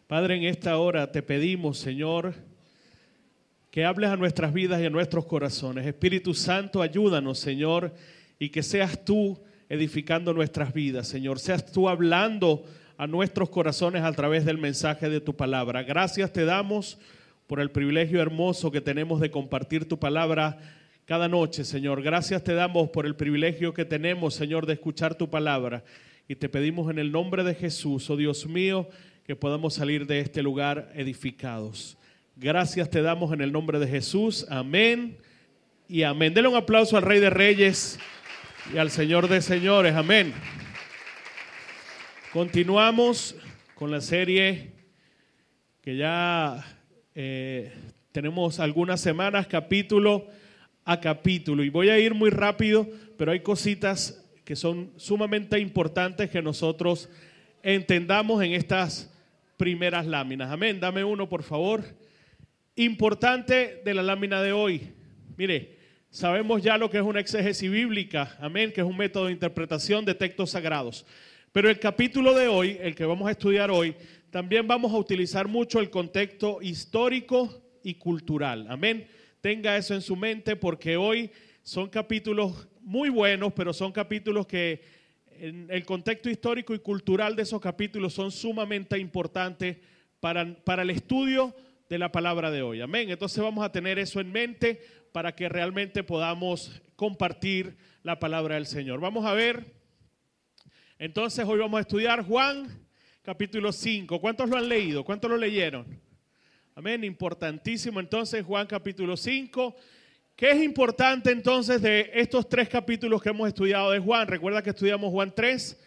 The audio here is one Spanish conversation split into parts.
Padre, en esta hora te pedimos, Señor, que hables a nuestras vidas y a nuestros corazones. Espíritu Santo, ayúdanos, Señor, y que seas tú edificando nuestras vidas, Señor. Seas tú hablando a nuestros corazones a través del mensaje de tu palabra. Gracias te damos por el privilegio hermoso que tenemos de compartir tu palabra cada noche, Señor. Gracias te damos por el privilegio que tenemos, Señor, de escuchar tu palabra. Y te pedimos en el nombre de Jesús, oh Dios mío, que podamos salir de este lugar edificados. Gracias te damos en el nombre de Jesús. Amén y amén. Denle un aplauso al Rey de Reyes y al Señor de Señores. Amén. Continuamos con la serie que ya tenemos algunas semanas, capítulo a capítulo. Y voy a ir muy rápido, pero hay cositas que son sumamente importantes que nosotros entendamos en estas primeras láminas. Amén. Dame uno, por favor. Importante de la lámina de hoy. Mire, sabemos ya lo que es una exégesis bíblica. Amén. Que es un método de interpretación de textos sagrados. Pero el capítulo de hoy, el que vamos a estudiar hoy, también vamos a utilizar mucho el contexto histórico y cultural. Amén. Tenga eso en su mente porque hoy son capítulos muy buenos, pero son capítulos que en el contexto histórico y cultural de esos capítulos son sumamente importantes para el estudio de la palabra de hoy. Amén. Entonces vamos a tener eso en mente para que realmente podamos compartir la palabra del Señor. Vamos a ver. Entonces hoy vamos a estudiar Juan capítulo 5. ¿Cuántos lo han leído? ¿Cuántos lo leyeron? Amén. Importantísimo entonces Juan capítulo 5. ¿Qué es importante entonces de estos tres capítulos que hemos estudiado de Juan? Recuerda que estudiamos Juan 3,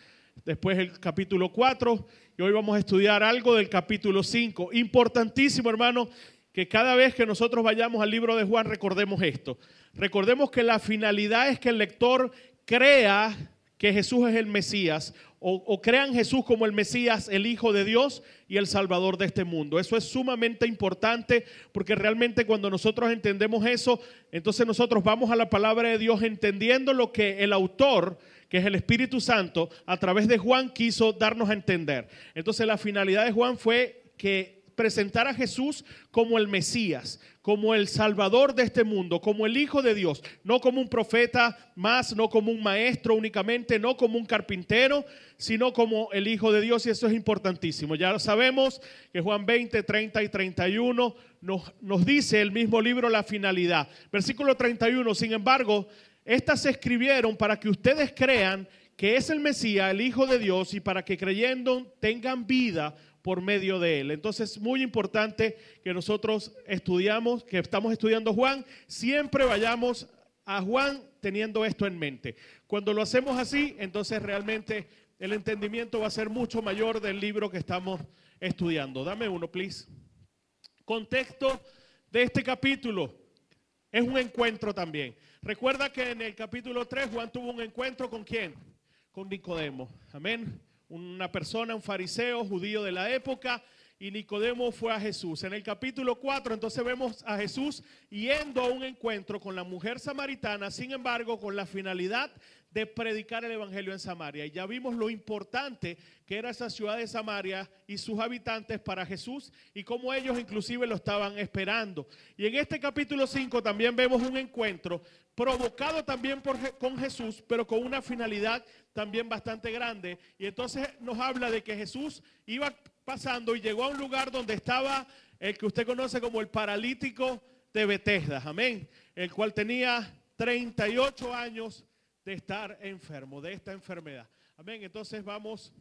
después el capítulo 4 y hoy vamos a estudiar algo del capítulo 5. Importantísimo, hermano, que cada vez que nosotros vayamos al libro de Juan recordemos esto. Recordemos que la finalidad es que el lector crea que Jesús es el Mesías o crean Jesús como el Mesías, el Hijo de Dios y el Salvador de este mundo. Eso es sumamente importante porque realmente cuando nosotros entendemos eso, entonces nosotros vamos a la palabra de Dios entendiendo lo que el autor, que es el Espíritu Santo, a través de Juan quiso darnos a entender. Entonces la finalidad de Juan fue que presentar a Jesús como el Mesías, como el Salvador de este mundo, como el Hijo de Dios, no como un profeta más, no como un maestro únicamente, no como un carpintero, sino como el Hijo de Dios, y eso es importantísimo. Ya sabemos que Juan 20, 30 y 31 nos dice el mismo libro la finalidad. Versículo 31, sin embargo, estas se escribieron para que ustedes crean que es el Mesías, el Hijo de Dios, y para que creyendo tengan vida por medio de él. Entonces, muy importante que nosotros estudiamos, que estamos estudiando Juan, siempre vayamos a Juan teniendo esto en mente. Cuando lo hacemos así, entonces realmente el entendimiento va a ser mucho mayor del libro que estamos estudiando. Dame uno, please. Contexto de este capítulo. Es un encuentro también. Recuerda que en el capítulo 3 Juan tuvo un encuentro ¿con quién? Con Nicodemo. Amén. Una persona, un fariseo judío de la época, y Nicodemo fue a Jesús. En el capítulo 4 entonces vemos a Jesús yendo a un encuentro con la mujer samaritana, sin embargo con la finalidad de predicar el evangelio en Samaria. Y ya vimos lo importante que era esa ciudad de Samaria y sus habitantes para Jesús y cómo ellos inclusive lo estaban esperando. Y en este capítulo 5 también vemos un encuentro provocado también con Jesús, pero con una finalidad también bastante grande. Y entonces nos habla de que Jesús iba pasando y llegó a un lugar donde estaba el que usted conoce como el paralítico de Betesda, amén, el cual tenía 38 años de estar enfermo, de esta enfermedad, amén. Entonces vamos,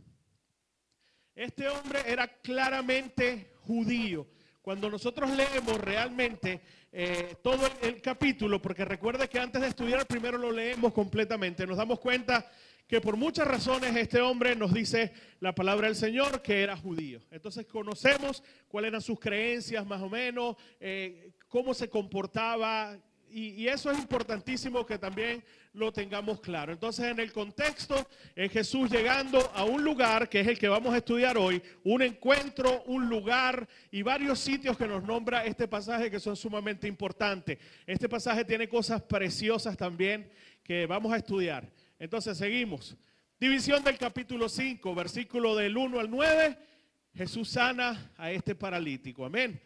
este hombre era claramente judío. Cuando nosotros leemos realmente todo el capítulo, porque recuerde que antes de estudiar primero lo leemos completamente, nos damos cuenta que por muchas razones este hombre nos dice la palabra del Señor que era judío. Entonces conocemos cuáles eran sus creencias más o menos, cómo se comportaba, y eso es importantísimo que también lo tengamos claro. Entonces en el contexto es Jesús llegando a un lugar que es el que vamos a estudiar hoy, un encuentro, un lugar y varios sitios que nos nombra este pasaje que son sumamente importantes. Este pasaje tiene cosas preciosas también que vamos a estudiar. Entonces seguimos. División del capítulo 5, versículo del 1 al 9 Jesús sana a este paralítico. Amén.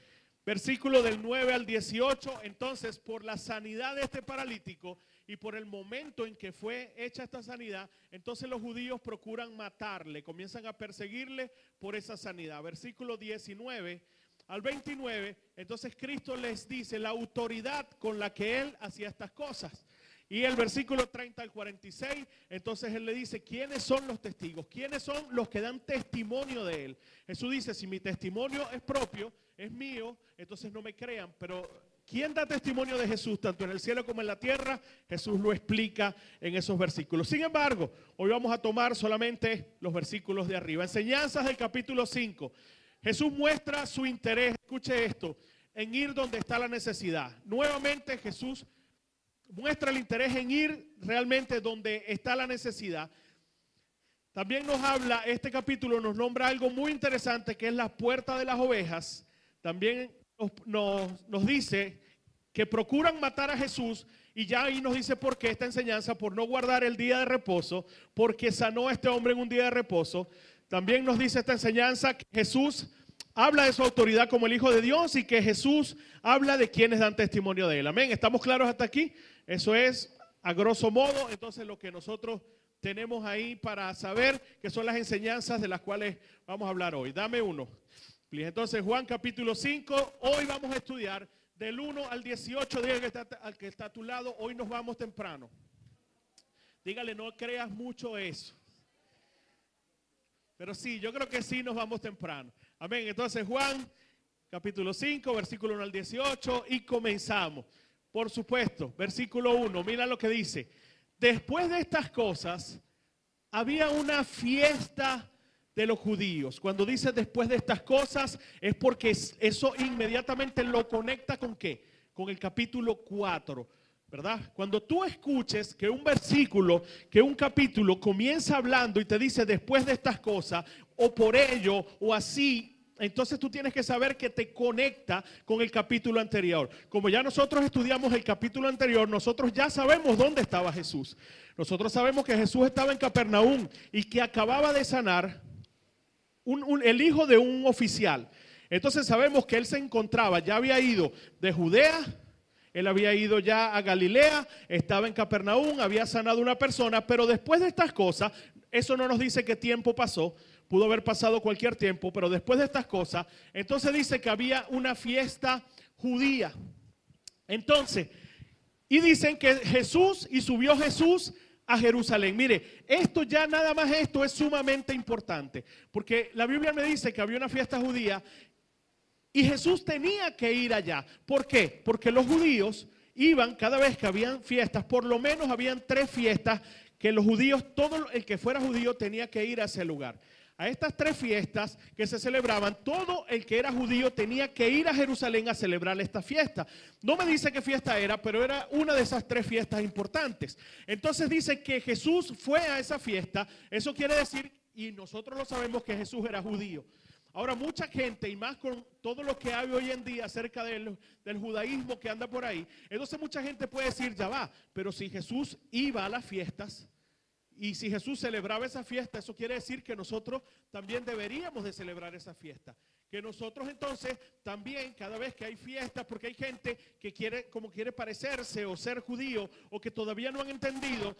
Versículo del 9 al 18. Entonces, por la sanidad de este paralítico y por el momento en que fue hecha esta sanidad, entonces los judíos procuran matarle, comienzan a perseguirle por esa sanidad. Versículo 19 al 29. Entonces Cristo les dice la autoridad con la que Él hacía estas cosas. Y el versículo 30 al 46, entonces Él le dice, ¿quiénes son los testigos? ¿Quiénes son los que dan testimonio de Él? Jesús dice, si mi testimonio es propio, es mío, entonces no me crean. Pero ¿quién da testimonio de Jesús, tanto en el cielo como en la tierra? Jesús lo explica en esos versículos. Sin embargo, hoy vamos a tomar solamente los versículos de arriba. Enseñanzas del capítulo 5. Jesús muestra su interés, escuche esto, en ir donde está la necesidad. Nuevamente Jesús muestra el interés en ir realmente donde está la necesidad. También nos habla, este capítulo nos nombra algo muy interesante que es la puerta de las ovejas. También nos dice que procuran matar a Jesús y ya ahí nos dice por qué esta enseñanza, por no guardar el día de reposo, porque sanó a este hombre en un día de reposo. También nos dice esta enseñanza que Jesús habla de su autoridad como el Hijo de Dios y que Jesús habla de quienes dan testimonio de Él. Amén. ¿Estamos claros hasta aquí? Eso es, a grosso modo, entonces lo que nosotros tenemos ahí para saber que son las enseñanzas de las cuales vamos a hablar hoy. Dame uno. Entonces, Juan capítulo 5, hoy vamos a estudiar del 1 al 18. Dígale al que está a tu lado, hoy nos vamos temprano. Dígale, no creas mucho eso. Pero sí, yo creo que sí nos vamos temprano. Amén. Entonces, Juan capítulo 5, versículo 1 al 18 y comenzamos. Por supuesto, versículo 1, mira lo que dice. Después de estas cosas, había una fiesta de los judíos. Cuando dice después de estas cosas, es porque eso inmediatamente lo conecta ¿con qué? Con el capítulo 4, ¿verdad? Cuando tú escuches que un versículo, que un capítulo comienza hablando y te dice después de estas cosas, o por ello, o así, entonces tú tienes que saber que te conecta con el capítulo anterior. Como ya nosotros estudiamos el capítulo anterior, nosotros ya sabemos dónde estaba Jesús. Nosotros sabemos que Jesús estaba en Capernaum y que acababa de sanar el hijo de un oficial. Entonces sabemos que él se encontraba, ya había ido de Judea, él había ido ya a Galilea, estaba en Capernaum, había sanado a una persona, pero después de estas cosas, eso no nos dice qué tiempo pasó. Pudo haber pasado cualquier tiempo, pero después de estas cosas, entonces dice que había una fiesta judía. Entonces, y dicen que subió Jesús a Jerusalén. Mire, esto ya nada más esto es sumamente importante, porque la Biblia me dice que había una fiesta judía y Jesús tenía que ir allá. ¿Por qué? Porque los judíos iban cada vez que habían fiestas, por lo menos habían 3 fiestas que los judíos, todo el que fuera judío tenía que ir a ese lugar. A estas 3 fiestas que se celebraban, todo el que era judío tenía que ir a Jerusalén a celebrar esta fiesta. No me dice qué fiesta era, pero era una de esas 3 fiestas importantes. Entonces dice que Jesús fue a esa fiesta. Eso quiere decir, y nosotros lo sabemos, que Jesús era judío. Ahora mucha gente, y más con todo lo que hay hoy en día acerca del judaísmo que anda por ahí, entonces mucha gente puede decir, ya va, pero si Jesús iba a las fiestas, y si Jesús celebraba esa fiesta, eso quiere decir que nosotros también deberíamos de celebrar esa fiesta. Que nosotros entonces también, cada vez que hay fiestas, porque hay gente que quiere parecerse o ser judío, o que todavía no han entendido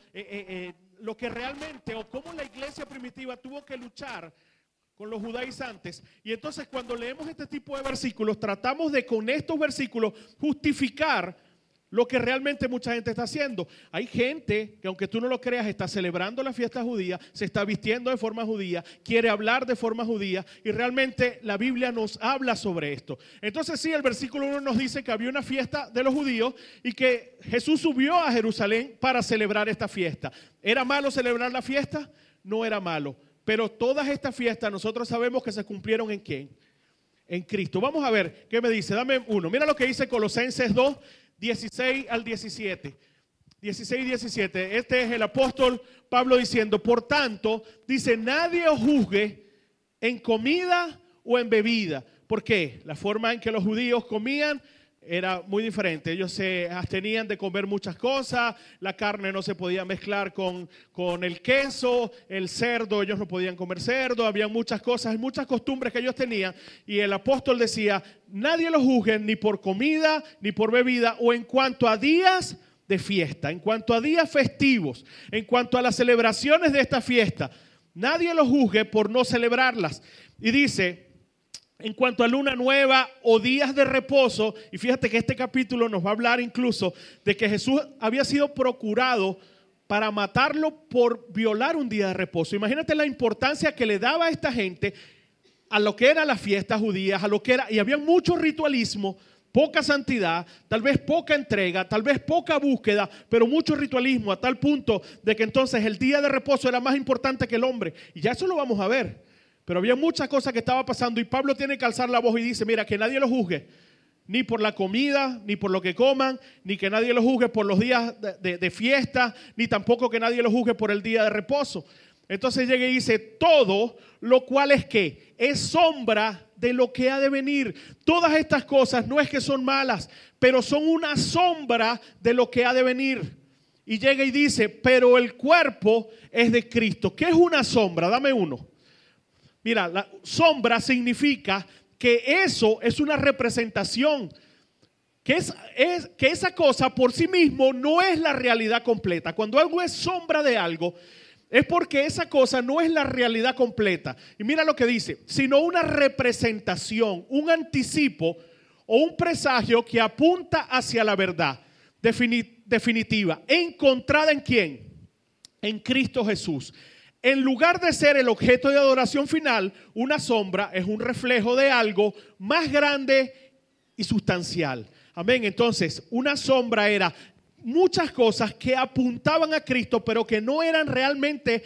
lo que realmente, o cómo la iglesia primitiva tuvo que luchar con los judaizantes. Y entonces cuando leemos este tipo de versículos, tratamos de con estos versículos justificar lo que realmente mucha gente está haciendo. Hay gente que, aunque tú no lo creas, está celebrando la fiesta judía, se está vistiendo de forma judía, quiere hablar de forma judía, y realmente la Biblia nos habla sobre esto. Entonces sí, el versículo 1 nos dice que había una fiesta de los judíos y que Jesús subió a Jerusalén para celebrar esta fiesta. ¿Era malo celebrar la fiesta? No era malo. Pero todas estas fiestas nosotros sabemos que se cumplieron ¿en quién? En Cristo. Vamos a ver, ¿qué me dice? Dame uno. Mira lo que dice Colosenses 2, 16 al 17. 16 y 17. Este es el apóstol Pablo diciendo, por tanto, dice, nadie os juzgue en comida o en bebida. ¿Por qué? La forma en que los judíos comían era muy diferente. Ellos se abstenían de comer muchas cosas, la carne no se podía mezclar con el queso, el cerdo, ellos no podían comer cerdo, había muchas cosas, muchas costumbres que ellos tenían. Y el apóstol decía, nadie los juzgue ni por comida, ni por bebida, o en cuanto a días de fiesta, en cuanto a días festivos, en cuanto a las celebraciones de esta fiesta, nadie los juzgue por no celebrarlas. Y dice, en cuanto a luna nueva o días de reposo, y fíjate que este capítulo nos va a hablar incluso de que Jesús había sido procurado para matarlo por violar un día de reposo. Imagínate la importancia que le daba a esta gente a lo que eran las fiestas judías, a lo que era, y había mucho ritualismo, poca santidad, tal vez poca entrega, tal vez poca búsqueda, pero mucho ritualismo a tal punto de que entonces el día de reposo era más importante que el hombre. Y ya eso lo vamos a ver. Pero había muchas cosas que estaban pasando y Pablo tiene que alzar la voz y dice, mira, que nadie lo juzgue, ni por la comida, ni por lo que coman, ni que nadie lo juzgue por los días de fiesta, ni tampoco que nadie lo juzgue por el día de reposo. Entonces llega y dice, todo lo cual es que es sombra de lo que ha de venir. Todas estas cosas no es que son malas, pero son una sombra de lo que ha de venir. Y llega y dice, pero el cuerpo es de Cristo. ¿Qué es una sombra? Dame uno. Mira, la sombra significa que eso es una representación, que esa cosa por sí mismo no es la realidad completa. Cuando algo es sombra de algo, es porque esa cosa no es la realidad completa. Y mira lo que dice, sino una representación, un anticipo o un presagio que apunta hacia la verdad definitiva, encontrada ¿en quién? En Cristo Jesús. En lugar de ser el objeto de adoración final, una sombra es un reflejo de algo más grande y sustancial. Amén. Entonces, una sombra era muchas cosas que apuntaban a Cristo, pero que no eran realmente,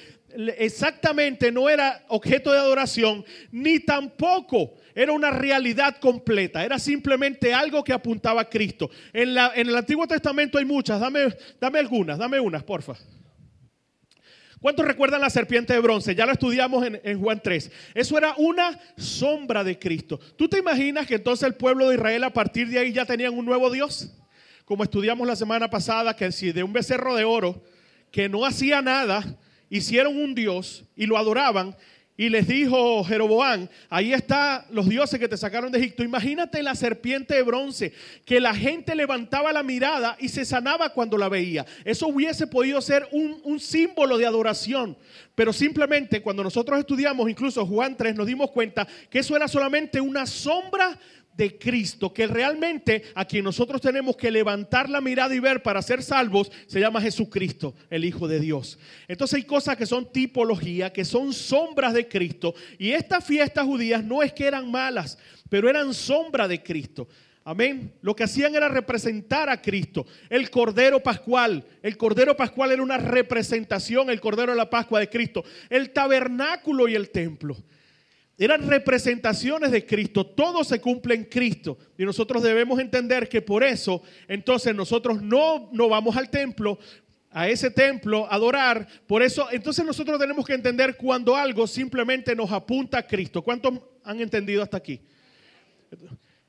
exactamente, no era objeto de adoración, ni tampoco era una realidad completa. Era simplemente algo que apuntaba a Cristo. En el Antiguo Testamento hay muchas. Dame algunas, dame unas, porfa. ¿Cuántos recuerdan la serpiente de bronce? Ya lo estudiamos en Juan 3. Eso era una sombra de Cristo. ¿Tú te imaginas que entonces el pueblo de Israel a partir de ahí ya tenían un nuevo Dios? Como estudiamos la semana pasada, que si de un becerro de oro que no hacía nada, hicieron un Dios y lo adoraban. Y les dijo Jeroboam, ahí están los dioses que te sacaron de Egipto. Imagínate la serpiente de bronce, que la gente levantaba la mirada y se sanaba cuando la veía. Eso hubiese podido ser un símbolo de adoración. Pero simplemente cuando nosotros estudiamos incluso Juan 3 nos dimos cuenta que eso era solamente una sombra de Cristo, que realmente a quien nosotros tenemos que levantar la mirada y ver para ser salvos se llama Jesucristo, el Hijo de Dios. Entonces hay cosas que son tipología, que son sombras de Cristo, y estas fiestas judías no es que eran malas, pero eran sombra de Cristo. Amén. Lo que hacían era representar a Cristo. El Cordero Pascual era una representación, el Cordero de la Pascua de Cristo. El tabernáculo y el templo eran representaciones de Cristo. Todo se cumple en Cristo. Y nosotros debemos entender que por eso, entonces nosotros no vamos al templo, a ese templo, a adorar. Por eso, entonces nosotros tenemos que entender cuando algo simplemente nos apunta a Cristo. ¿Cuántos han entendido hasta aquí?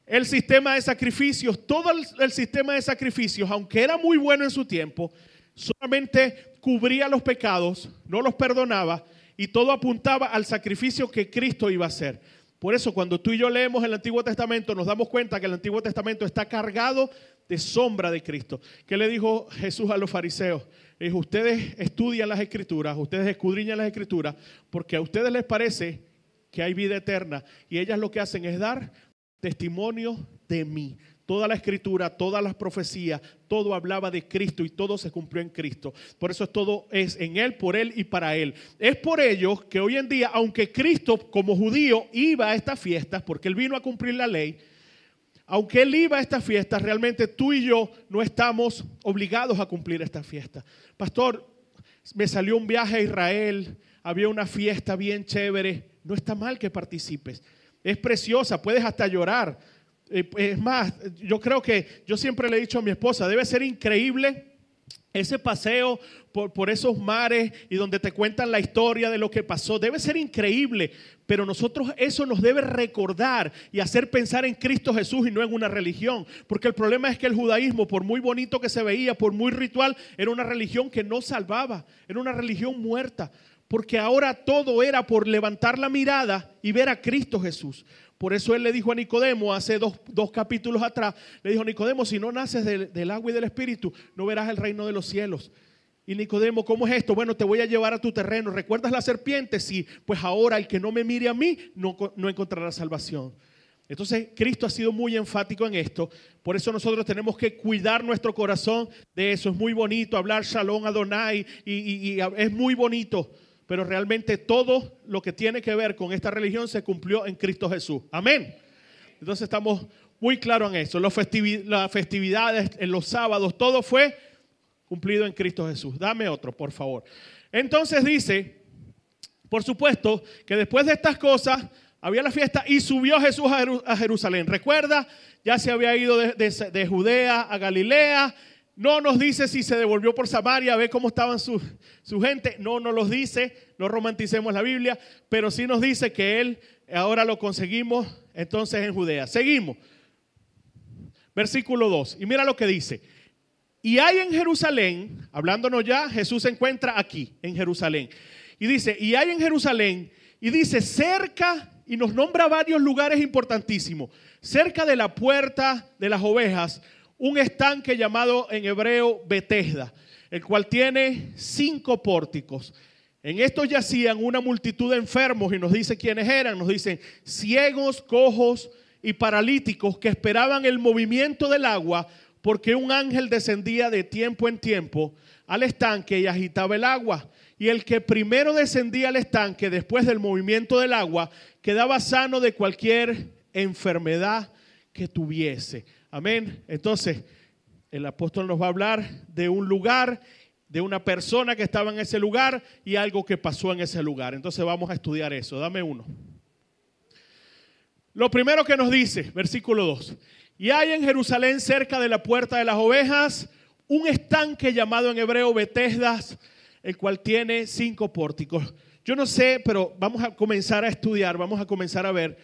El sistema de sacrificios, todo el sistema de sacrificios, aunque era muy bueno en su tiempo, solamente cubría los pecados, no los perdonaba. Y todo apuntaba al sacrificio que Cristo iba a hacer. Por eso cuando tú y yo leemos el Antiguo Testamento nos damos cuenta que el Antiguo Testamento está cargado de sombra de Cristo. ¿Qué le dijo Jesús a los fariseos? Le dijo, ustedes estudian las Escrituras, ustedes escudriñan las Escrituras porque a ustedes les parece que hay vida eterna y ellas lo que hacen es dar testimonio de mí. Toda la Escritura, todas las profecías, todo hablaba de Cristo y todo se cumplió en Cristo. Por eso todo es en Él, por Él y para Él. Es por ello que hoy en día, aunque Cristo como judío iba a estas fiestas, porque Él vino a cumplir la ley, aunque Él iba a estas fiestas, realmente tú y yo no estamos obligados a cumplir estas fiestas. Pastor, me salió un viaje a Israel, había una fiesta bien chévere. No está mal que participes. Es preciosa, puedes hasta llorar. Es más, yo creo que yo siempre le he dicho a mi esposa, debe ser increíble ese paseo por esos mares y donde te cuentan la historia de lo que pasó, debe ser increíble, pero nosotros eso nos debe recordar y hacer pensar en Cristo Jesús y no en una religión, porque el problema es que el judaísmo, por muy bonito que se veía, por muy ritual, era una religión que no salvaba, era una religión muerta, porque ahora todo era por levantar la mirada y ver a Cristo Jesús. Por eso él le dijo a Nicodemo hace dos capítulos atrás, le dijo: Nicodemo, si no naces del agua y del Espíritu, no verás el reino de los cielos. Y Nicodemo, ¿cómo es esto? Bueno, te voy a llevar a tu terreno. ¿Recuerdas la serpiente? Sí, pues ahora el que no me mire a mí no encontrará salvación. Entonces Cristo ha sido muy enfático en esto. Por eso nosotros tenemos que cuidar nuestro corazón de eso. Es muy bonito hablar Shalom Adonai y es muy bonito. Pero realmente todo lo que tiene que ver con esta religión se cumplió en Cristo Jesús. Amén. Entonces estamos muy claros en eso. Las festividades, en los sábados, todo fue cumplido en Cristo Jesús. Dame otro, por favor. Entonces dice, por supuesto, que después de estas cosas había la fiesta y subió Jesús a Jerusalén. ¿Recuerda? Ya se había ido de Judea a Galilea. No nos dice si se devolvió por Samaria a ver cómo estaban su gente. No nos los dice, no romanticemos la Biblia, pero sí nos dice que él ahora lo conseguimos entonces en Judea. Seguimos. Versículo 2. Y mira lo que dice. Y hay en Jerusalén, hablándonos ya, Jesús se encuentra aquí, en Jerusalén. Y dice, y hay en Jerusalén, y dice cerca, y nos nombra varios lugares importantísimos. Cerca de la puerta de las ovejas, un estanque llamado en hebreo Betesda, el cual tiene 5 pórticos. En estos yacían una multitud de enfermos y nos dice quiénes eran. Nos dicen ciegos, cojos y paralíticos que esperaban el movimiento del agua, porque un ángel descendía de tiempo en tiempo al estanque y agitaba el agua. Y el que primero descendía al estanque después del movimiento del agua quedaba sano de cualquier enfermedad que tuviese. Amén. Entonces, el apóstol nos va a hablar de un lugar, de una persona que estaba en ese lugar y algo que pasó en ese lugar. Entonces vamos a estudiar eso. Dame uno. Lo primero que nos dice, versículo 2. Y hay en Jerusalén, cerca de la puerta de las ovejas, un estanque llamado en hebreo Betesda, el cual tiene 5 pórticos. Yo no sé, pero vamos a comenzar a estudiar, vamos a comenzar a ver.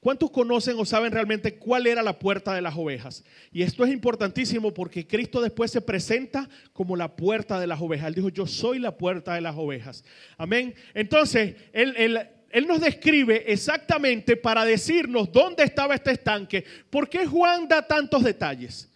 ¿Cuántos conocen o saben realmente cuál era la puerta de las ovejas? Y esto es importantísimo porque Cristo después se presenta como la puerta de las ovejas. Él dijo, yo soy la puerta de las ovejas. Amén. Entonces, Él nos describe exactamente para decirnos dónde estaba este estanque. ¿Por qué Juan da tantos detalles?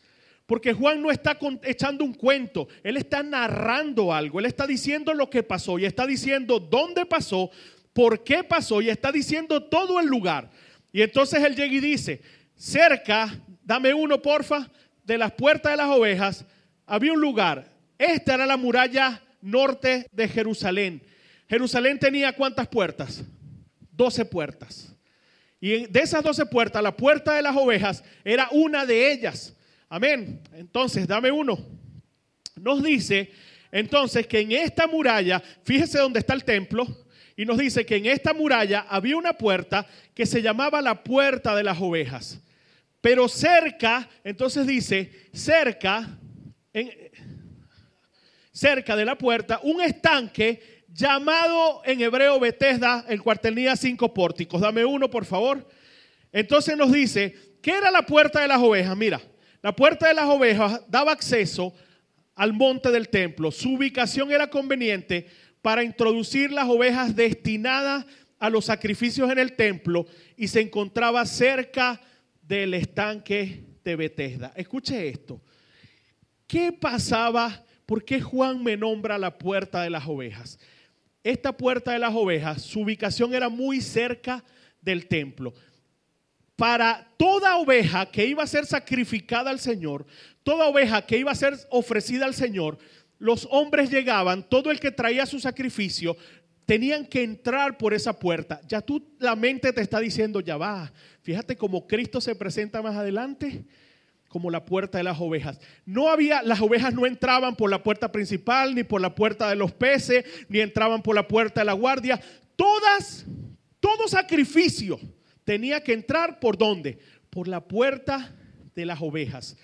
Porque Juan no está echando un cuento, él está narrando algo, él está diciendo lo que pasó y está diciendo dónde pasó, por qué pasó y está diciendo todo el lugar. Y entonces él llega y dice, cerca, dame uno porfa, de las puertas de las ovejas, había un lugar. Esta era la muralla norte de Jerusalén. Jerusalén tenía ¿cuántas puertas? 12 puertas. Y de esas 12 puertas, la puerta de las ovejas era una de ellas. Amén. Entonces, dame uno. Nos dice entonces que en esta muralla, fíjese dónde está el templo, y nos dice que en esta muralla había una puerta que se llamaba la puerta de las ovejas. Pero cerca, entonces dice, cerca de la puerta, un estanque llamado en hebreo Betesda, el cual tenía 5 pórticos. Dame uno, por favor. Entonces nos dice, ¿qué era la puerta de las ovejas? Mira, la puerta de las ovejas daba acceso al monte del templo. Su ubicación era conveniente para introducir las ovejas destinadas a los sacrificios en el templo y se encontraba cerca del estanque de Betesda. Escuche esto. ¿Qué pasaba? ¿Por qué Juan me nombra la puerta de las ovejas? Esta puerta de las ovejas, su ubicación era muy cerca del templo. Para toda oveja que iba a ser sacrificada al Señor, toda oveja que iba a ser ofrecida al Señor, los hombres llegaban, todo el que traía su sacrificio, tenían que entrar por esa puerta. Ya la mente te está diciendo, ya va, fíjate cómo Cristo se presenta más adelante, como la puerta de las ovejas. Las ovejas no entraban por la puerta principal, ni por la puerta de los peces, ni entraban por la puerta de la guardia. Todo sacrificio tenía que entrar ¿por dónde? Por la puerta de las ovejas.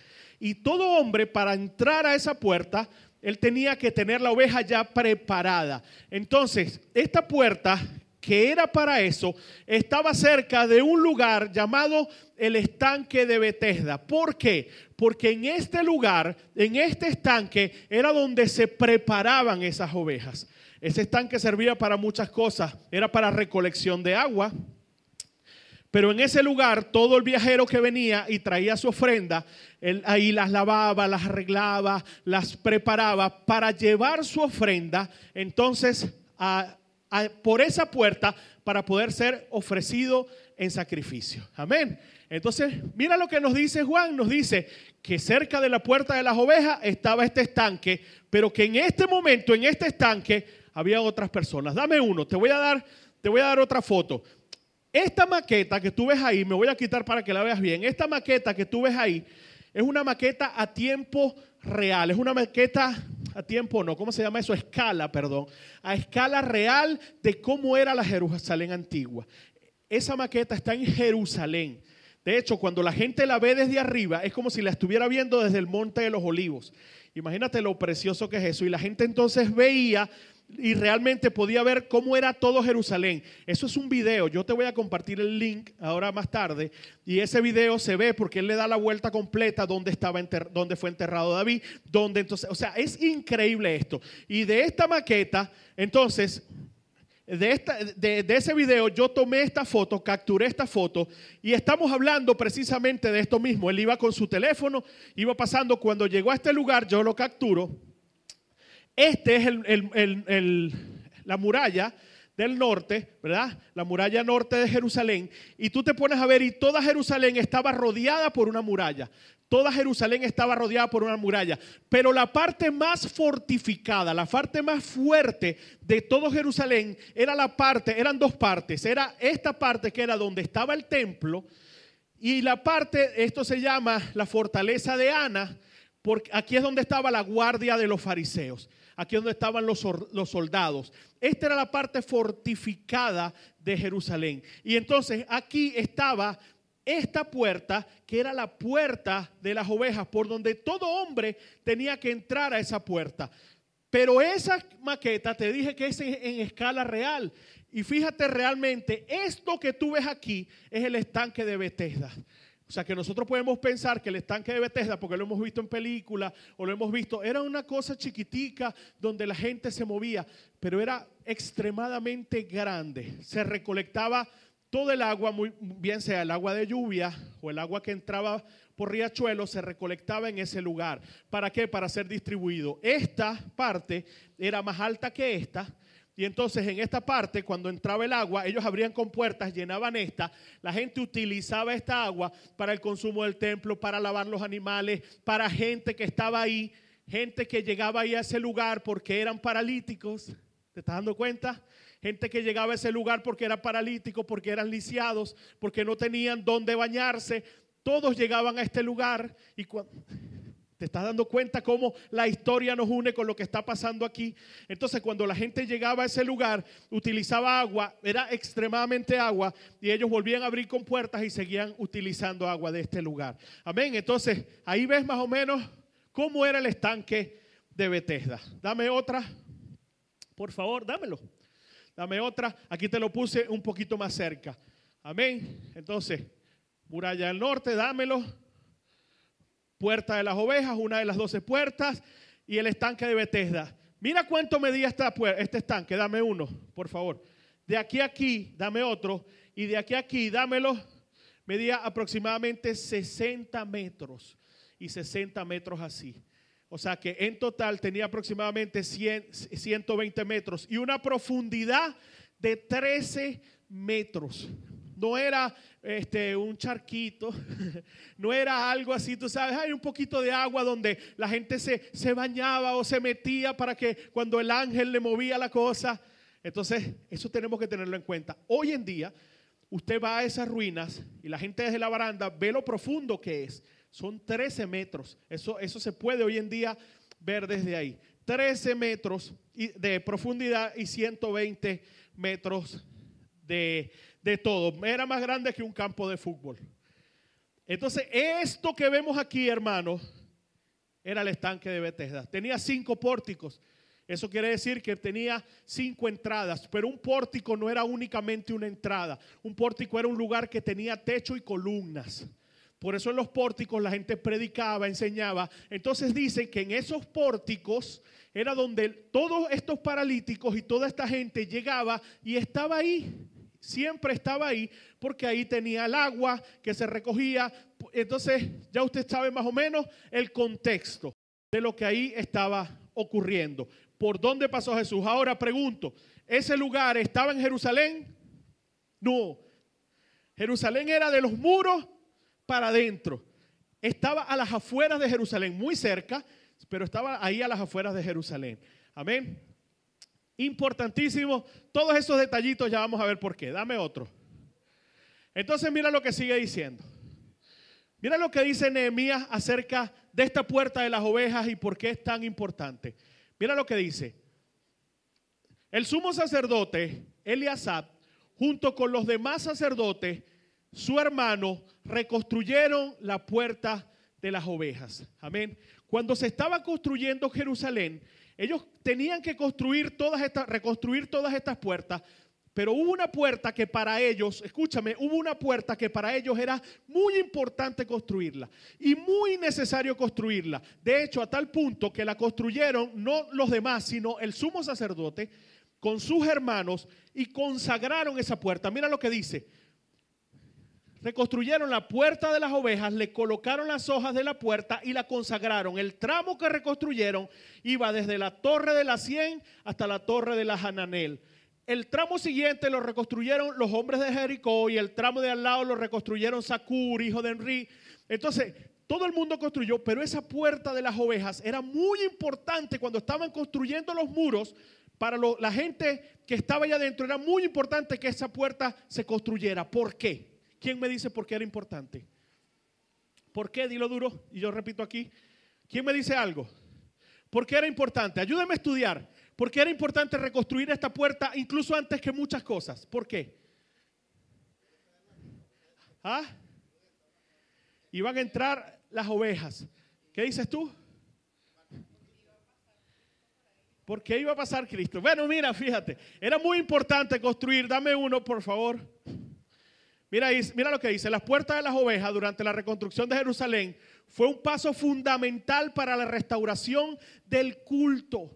Y todo hombre, para entrar a esa puerta, él tenía que tener la oveja ya preparada. Entonces, esta puerta, que era para eso, estaba cerca de un lugar llamado el estanque de Betesda. ¿Por qué? Porque en este lugar, en este estanque, era donde se preparaban esas ovejas. Ese estanque servía para muchas cosas. Era para recolección de agua. Pero en ese lugar, todo el viajero que venía y traía su ofrenda, él ahí las lavaba, las arreglaba, las preparaba para llevar su ofrenda, entonces, por esa puerta para poder ser ofrecido en sacrificio. Amén. Entonces, mira lo que nos dice Juan. Nos dice que cerca de la puerta de las ovejas estaba este estanque, pero que en este momento, en este estanque, había otras personas. Dame uno, te voy a dar otra foto. Esta maqueta que tú ves ahí, me voy a quitar para que la veas bien. Esta maqueta que tú ves ahí es una maqueta a tiempo real. Es una maqueta a tiempo, no, ¿cómo se llama eso? Escala, perdón. A escala real de cómo era la Jerusalén antigua. Esa maqueta está en Jerusalén. De hecho, cuando la gente la ve desde arriba, es como si la estuviera viendo desde el Monte de los Olivos. Imagínate lo precioso que es eso. Y la gente entonces veía y realmente podía ver cómo era todo Jerusalén. Eso es un video, yo te voy a compartir el link ahora más tarde, y ese video se ve porque él le da la vuelta completa donde fue enterrado David, entonces, o sea, es increíble esto. Y de esta maqueta, entonces, de ese video yo tomé esta foto, capturé esta foto, y estamos hablando precisamente de esto mismo. Él iba con su teléfono, iba pasando, cuando llegó a este lugar yo lo capturo. Este es la muralla del norte, ¿verdad? La muralla norte de Jerusalén. Y tú te pones a ver y toda Jerusalén estaba rodeada por una muralla. Toda Jerusalén estaba rodeada por una muralla. Pero la parte más fortificada, la parte más fuerte de todo Jerusalén eran dos partes. Era esta parte que era donde estaba el templo, y la parte, esto se llama la fortaleza de Ana, porque aquí es donde estaba la guardia de los fariseos. Aquí es donde estaban los soldados. Esta era la parte fortificada de Jerusalén. Y entonces aquí estaba esta puerta, que era la puerta de las ovejas, por donde todo hombre tenía que entrar a esa puerta. Pero esa maqueta, te dije que es en escala real. Y fíjate, realmente, esto que tú ves aquí es el estanque de Betesda. O sea, que nosotros podemos pensar que el estanque de Betesda, porque lo hemos visto en películas o lo hemos visto, era una cosa chiquitica donde la gente se movía, pero era extremadamente grande. Se recolectaba todo el agua, muy bien sea el agua de lluvia o el agua que entraba por riachuelos, se recolectaba en ese lugar. ¿Para qué? Para ser distribuido. Esta parte era más alta que esta. Y entonces en esta parte, cuando entraba el agua, ellos abrían compuertas, llenaban esta. La gente utilizaba esta agua para el consumo del templo, para lavar los animales, para gente que estaba ahí, gente que llegaba ahí a ese lugar porque eran paralíticos. ¿Te estás dando cuenta? Gente que llegaba a ese lugar porque eran paralíticos, porque eran lisiados, porque no tenían dónde bañarse. Todos llegaban a este lugar y ¿te estás dando cuenta cómo la historia nos une con lo que está pasando aquí? Entonces, cuando la gente llegaba a ese lugar, utilizaba agua, era extremadamente agua, y ellos volvían a abrir compuertas y seguían utilizando agua de este lugar. Amén. Entonces, ahí ves más o menos cómo era el estanque de Betesda. Dame otra, por favor, dámelo. Dame otra. Aquí te lo puse un poquito más cerca. Amén. Entonces, muralla del norte, dámelo. Puerta de las ovejas, una de las 12 puertas, y el estanque de Betesda. Mira cuánto medía este estanque, dame uno, por favor. De aquí a aquí, dame otro, y de aquí a aquí, dámelo. Medía aproximadamente 60 metros, y 60 metros así. O sea que en total tenía aproximadamente 120 metros, y una profundidad de 13 metros. No era un charquito, no era algo así, tú sabes, hay un poquito de agua donde la gente se bañaba o se metía para que cuando el ángel le movía la cosa. Entonces, eso tenemos que tenerlo en cuenta. Hoy en día, usted va a esas ruinas y la gente desde la baranda ve lo profundo que es. Son 13 metros, eso se puede hoy en día ver desde ahí. 13 metros de profundidad y 120 metros de todo. Era más grande que un campo de fútbol. Entonces, esto que vemos aquí, hermanos, era el estanque de Betesda. Tenía 5 pórticos. Eso quiere decir que tenía 5 entradas, pero un pórtico no era únicamente una entrada. Un pórtico era un lugar que tenía techo y columnas. Por eso en los pórticos la gente predicaba, enseñaba. Entonces dicen que en esos pórticos era donde todos estos paralíticos y toda esta gente llegaba y estaba ahí. Siempre estaba ahí porque ahí tenía el agua que se recogía. Entonces ya usted sabe más o menos el contexto de lo que ahí estaba ocurriendo. ¿Por dónde pasó Jesús? Ahora pregunto, ¿ese lugar estaba en Jerusalén? No. Jerusalén era de los muros para adentro. Estaba a las afueras de Jerusalén, muy cerca, pero estaba ahí a las afueras de Jerusalén. Amén. Importantísimo. Todos esos detallitos ya vamos a ver por qué. Dame otro. Entonces mira lo que sigue diciendo. Mira lo que dice Nehemías acerca de esta puerta de las ovejas y por qué es tan importante. Mira lo que dice. El sumo sacerdote Eliasab, junto con los demás sacerdotes, su hermano, reconstruyeron la puerta de las ovejas. Amén. Cuando se estaba construyendo Jerusalén, ellos tenían que reconstruir todas estas puertas, pero hubo una puerta que para ellos, escúchame, hubo una puerta que para ellos era muy importante construirla y muy necesario construirla. De hecho, a tal punto que la construyeron no los demás, sino el sumo sacerdote con sus hermanos y consagraron esa puerta. Mira lo que dice. Reconstruyeron la puerta de las ovejas, le colocaron las hojas de la puerta y la consagraron. El tramo que reconstruyeron iba desde la torre de la 100 hasta la torre de la Hananel. El tramo siguiente lo reconstruyeron los hombres de Jericó y el tramo de al lado lo reconstruyeron Zacur, hijo de Enri. Entonces, todo el mundo construyó, pero esa puerta de las ovejas era muy importante cuando estaban construyendo los muros. Para la gente que estaba allá adentro era muy importante que esa puerta se construyera. ¿Por qué? ¿Quién me dice por qué era importante? ¿Por qué? Dilo duro y yo repito aquí. ¿Quién me dice algo? ¿Por qué era importante? Ayúdame a estudiar. ¿Por qué era importante reconstruir esta puerta incluso antes que muchas cosas? ¿Por qué? ¿Ah? Iban a entrar las ovejas. ¿Qué dices tú? ¿Por qué iba a pasar Cristo? Bueno, mira, fíjate. Era muy importante construir. Dame uno, por favor. Mira lo que dice, las puertas de las ovejas durante la reconstrucción de Jerusalén fue un paso fundamental para la restauración del culto.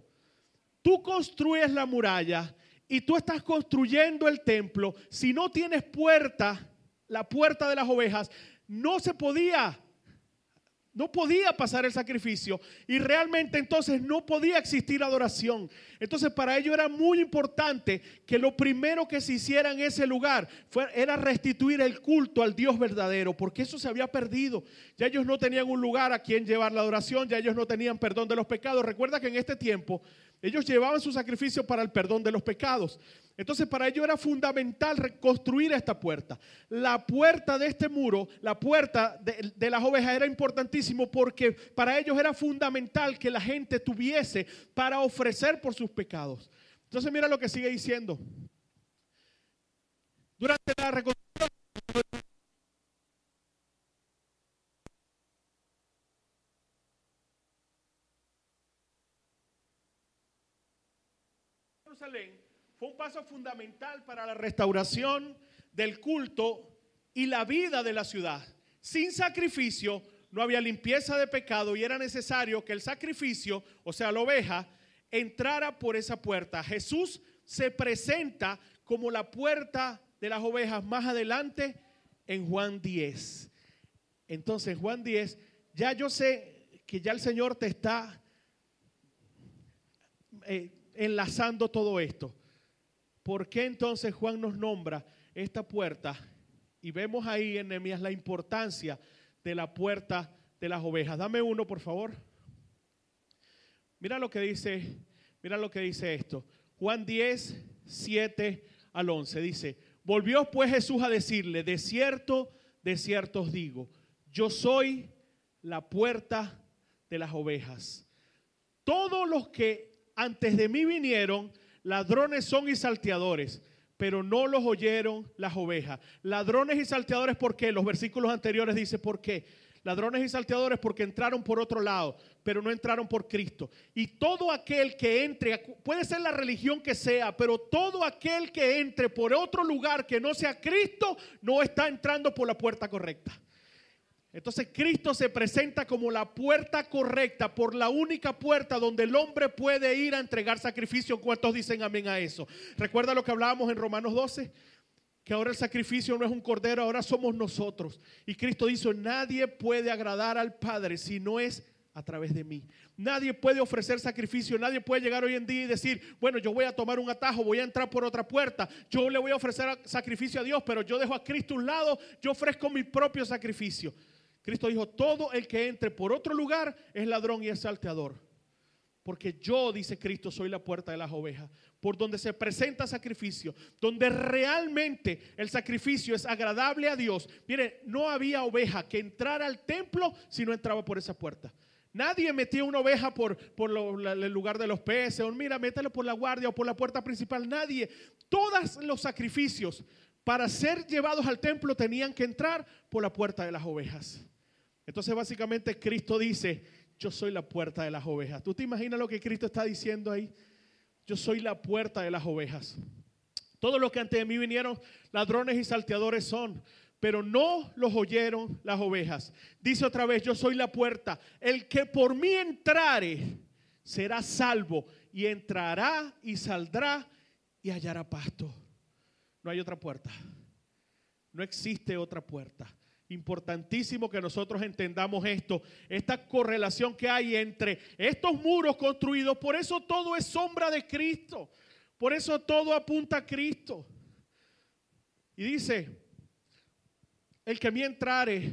Tú construyes la muralla y tú estás construyendo el templo. Si no tienes puerta, la puerta de las ovejas, no podía pasar el sacrificio y realmente entonces no podía existir adoración. Entonces para ellos era muy importante que lo primero que se hiciera en ese lugar era restituir el culto al Dios verdadero, porque eso se había perdido. Ya ellos no tenían un lugar a quien llevar la adoración, ya ellos no tenían perdón de los pecados. Recuerda que en este tiempo ellos llevaban su sacrificio para el perdón de los pecados. Entonces para ellos era fundamental reconstruir esta puerta. La puerta de este muro, la puerta de las ovejas era importantísimo porque para ellos era fundamental que la gente tuviese para ofrecer por sus pecados. Entonces mira lo que sigue diciendo. Durante la reconstrucción de Jerusalén, fue un paso fundamental para la restauración del culto y la vida de la ciudad. Sin sacrificio no había limpieza de pecado y era necesario que el sacrificio, o sea, la oveja, entrara por esa puerta. Jesús se presenta como la puerta de las ovejas más adelante en Juan 10. Entonces, en Juan 10, ya yo sé que ya el Señor te está enlazando todo esto. ¿Por qué entonces Juan nos nombra esta puerta? Y vemos ahí en Nehemías la importancia de la puerta de las ovejas. Dame uno, por favor. Mira lo que dice esto. Juan 10, 7 al 11. Dice, volvió pues Jesús a decirle, de cierto os digo, yo soy la puerta de las ovejas. Todos los que antes de mí vinieron, ladrones son y salteadores, pero no los oyeron las ovejas. Ladrones y salteadores, ¿por qué? Los versículos anteriores dicen ¿por qué? ladrones y salteadores porque entraron por otro lado, pero no entraron por Cristo. Y todo aquel que entre, puede ser la religión que sea, pero todo aquel que entre por otro lugar que no sea Cristo, no está entrando por la puerta correcta. Entonces Cristo se presenta como la puerta correcta, por la única puerta donde el hombre puede ir a entregar sacrificio. ¿Cuántos dicen amén a eso? ¿Recuerda lo que hablábamos en Romanos 12? Que ahora el sacrificio no es un cordero, ahora somos nosotros. Y Cristo dice, nadie puede agradar al Padre si no es a través de mí. Nadie puede ofrecer sacrificio, nadie puede llegar hoy en día y decir, bueno, yo voy a tomar un atajo, voy a entrar por otra puerta, yo le voy a ofrecer sacrificio a Dios, pero yo dejo a Cristo a un lado, yo ofrezco mi propio sacrificio. Cristo dijo, todo el que entre por otro lugar es ladrón y es salteador. Porque yo, dice Cristo, soy la puerta de las ovejas. Por donde se presenta sacrificio, donde realmente el sacrificio es agradable a Dios. Miren, no había oveja que entrara al templo si no entraba por esa puerta. Nadie metía una oveja por el lugar de los peces. O mira, mételo por la guardia o por la puerta principal. Nadie. Todos los sacrificios para ser llevados al templo tenían que entrar por la puerta de las ovejas. Entonces básicamente Cristo dice, yo soy la puerta de las ovejas. ¿Tú te imaginas lo que Cristo está diciendo ahí? Yo soy la puerta de las ovejas. Todos los que antes de mí vinieron, ladrones y salteadores son, pero no los oyeron las ovejas. Dice otra vez, yo soy la puerta. El que por mí entrare será salvo, y entrará y saldrá y hallará pasto. No hay otra puerta. No existe otra puerta. Importantísimo que nosotros entendamos esto, esta correlación que hay entre estos muros construidos. Por eso todo es sombra de Cristo, por eso todo apunta a Cristo. Y dice, el que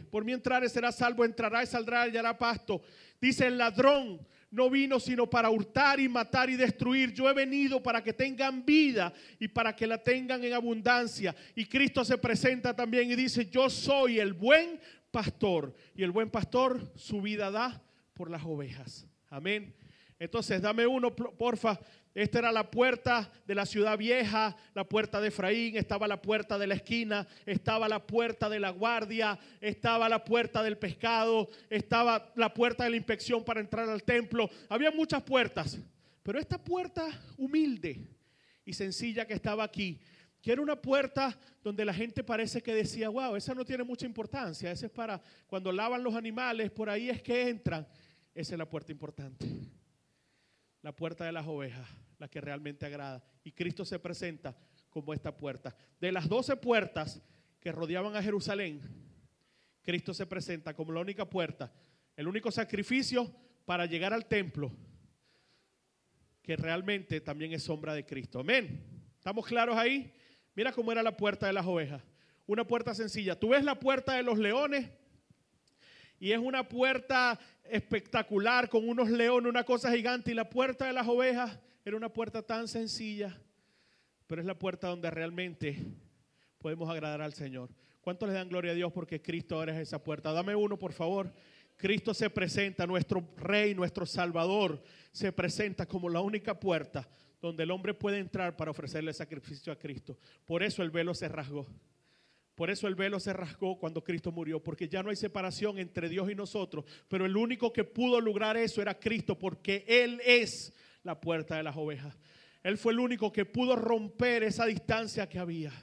por mí entrare será salvo, entrará y saldrá y hallará pasto. Dice, el ladrón no vino sino para hurtar y matar y destruir. Yo he venido para que tengan vida y para que la tengan en abundancia. Y Cristo se presenta también y dice, yo soy el buen pastor. Y el buen pastor su vida da por las ovejas. Amén. Entonces, dame uno, porfa. Esta era la puerta de la ciudad vieja, la puerta de Efraín, estaba la puerta de la esquina, estaba la puerta de la guardia, estaba la puerta del pescado, estaba la puerta de la inspección para entrar al templo. Había muchas puertas, pero esta puerta humilde y sencilla que estaba aquí, que era una puerta donde la gente parece que decía, wow, esa no tiene mucha importancia, esa es para cuando lavan los animales, por ahí es que entran. Esa es la puerta importante. La puerta de las ovejas, la que realmente agrada. Y Cristo se presenta como esta puerta. De las 12 puertas que rodeaban a Jerusalén, Cristo se presenta como la única puerta, el único sacrificio para llegar al templo, que realmente también es sombra de Cristo. Amén. ¿Estamos claros ahí? Mira cómo era la puerta de las ovejas. Una puerta sencilla. Tú ves la puerta de los leones. Y es una puerta espectacular con unos leones, una cosa gigante. Y la puerta de las ovejas era una puerta tan sencilla, pero es la puerta donde realmente podemos agradar al Señor. ¿Cuántos le dan gloria a Dios porque Cristo ahora es esa puerta? Dame uno, por favor. Cristo se presenta, nuestro Rey, nuestro Salvador, se presenta como la única puerta donde el hombre puede entrar para ofrecerle sacrificio a Cristo. Por eso el velo se rasgó. Por eso el velo se rasgó cuando Cristo murió, porque ya no hay separación entre Dios y nosotros. Pero el único que pudo lograr eso era Cristo, porque Él es la puerta de las ovejas. Él fue el único que pudo romper esa distancia que había.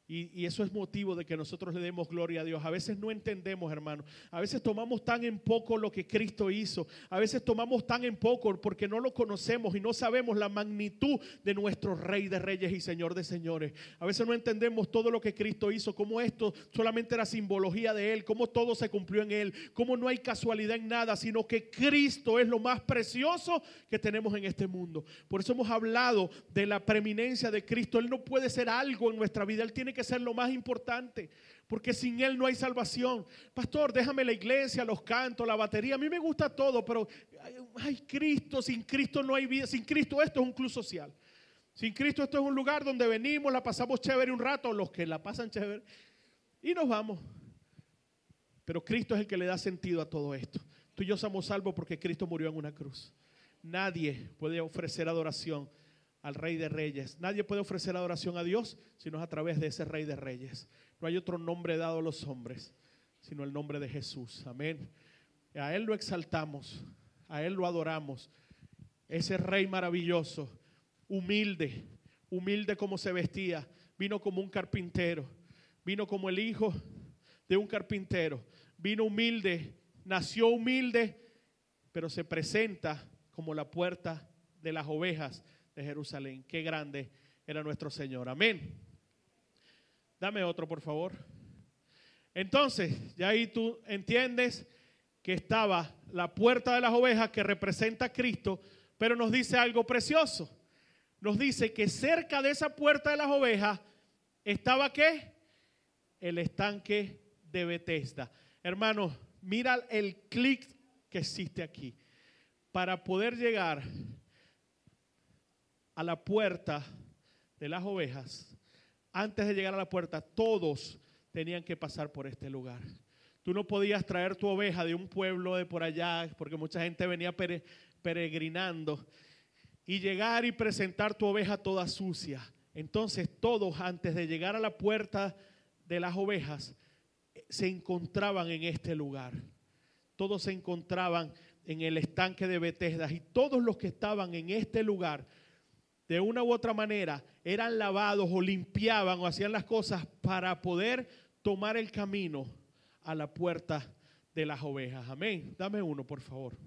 Y eso es motivo de que nosotros le demos gloria a Dios. A veces no entendemos, hermano. A veces tomamos tan en poco lo que Cristo hizo. A veces tomamos tan en poco porque no lo conocemos y no sabemos la magnitud de nuestro Rey de Reyes y Señor de Señores. A veces no entendemos todo lo que Cristo hizo, cómo esto solamente era simbología de Él, cómo todo se cumplió en Él, cómo no hay casualidad en nada, sino que Cristo es lo más precioso que tenemos en este mundo. Por eso hemos hablado de la preeminencia de Cristo. Él no puede ser algo en nuestra vida, Él tiene que ser lo más importante, porque sin Él no hay salvación. Pastor, déjame la iglesia, los cantos, la batería, a mí me gusta todo, pero ay, Cristo, sin Cristo no hay vida. Sin Cristo esto es un club social. Sin Cristo esto es un lugar donde venimos, la pasamos chévere un rato, los que la pasan chévere, y nos vamos. Pero Cristo es el que le da sentido a todo esto. Tú y yo somos salvos porque Cristo murió en una cruz. Nadie puede ofrecer adoración al Rey de Reyes. Nadie puede ofrecer adoración a Dios sino a través de ese Rey de Reyes. No hay otro nombre dado a los hombres sino el nombre de Jesús. Amén. A Él lo exaltamos, a Él lo adoramos. Ese Rey maravilloso, humilde, humilde como se vestía, vino como un carpintero, vino como el hijo de un carpintero, vino humilde, nació humilde, pero se presenta como la puerta de las ovejas de Jerusalén. Qué grande era nuestro Señor. Amén. Dame otro, por favor. Entonces, ya ahí tú entiendes que estaba la puerta de las ovejas que representa a Cristo, pero nos dice algo precioso. Nos dice que cerca de esa puerta de las ovejas estaba ¿qué? El estanque de Betesda. Hermanos, mira el clic que existe aquí. Para poder llegar a la puerta de las ovejas, antes de llegar a la puerta, todos tenían que pasar por este lugar. Tú no podías traer tu oveja de un pueblo de por allá, porque mucha gente venía peregrinando, y llegar y presentar tu oveja toda sucia. Entonces todos, antes de llegar a la puerta de las ovejas, se encontraban en este lugar. Todos se encontraban en el estanque de Betesda, y todos los que estaban en este lugar, de una u otra manera, eran lavados o limpiaban o hacían las cosas para poder tomar el camino a la puerta de las ovejas. Amén. Dame uno, por favor.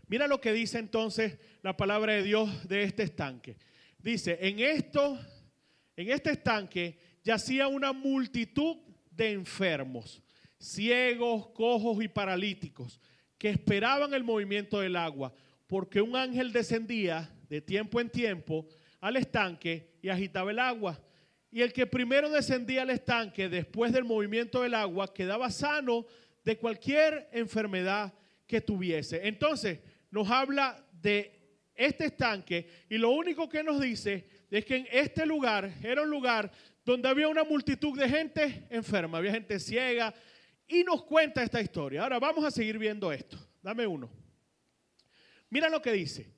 Mira lo que dice entonces la palabra de Dios de este estanque. Dice, en este estanque yacía una multitud de enfermos, ciegos, cojos y paralíticos, que esperaban el movimiento del agua, porque un ángel descendía de tiempo en tiempo al estanque y agitaba el agua. Y el que primero descendía al estanque después del movimiento del agua quedaba sano de cualquier enfermedad que tuviese. Entonces nos habla de este estanque, y lo único que nos dice es que en este lugar era un lugar donde había una multitud de gente enferma, había gente ciega, y nos cuenta esta historia. Ahora vamos a seguir viendo esto. Dame uno. Mira lo que dice.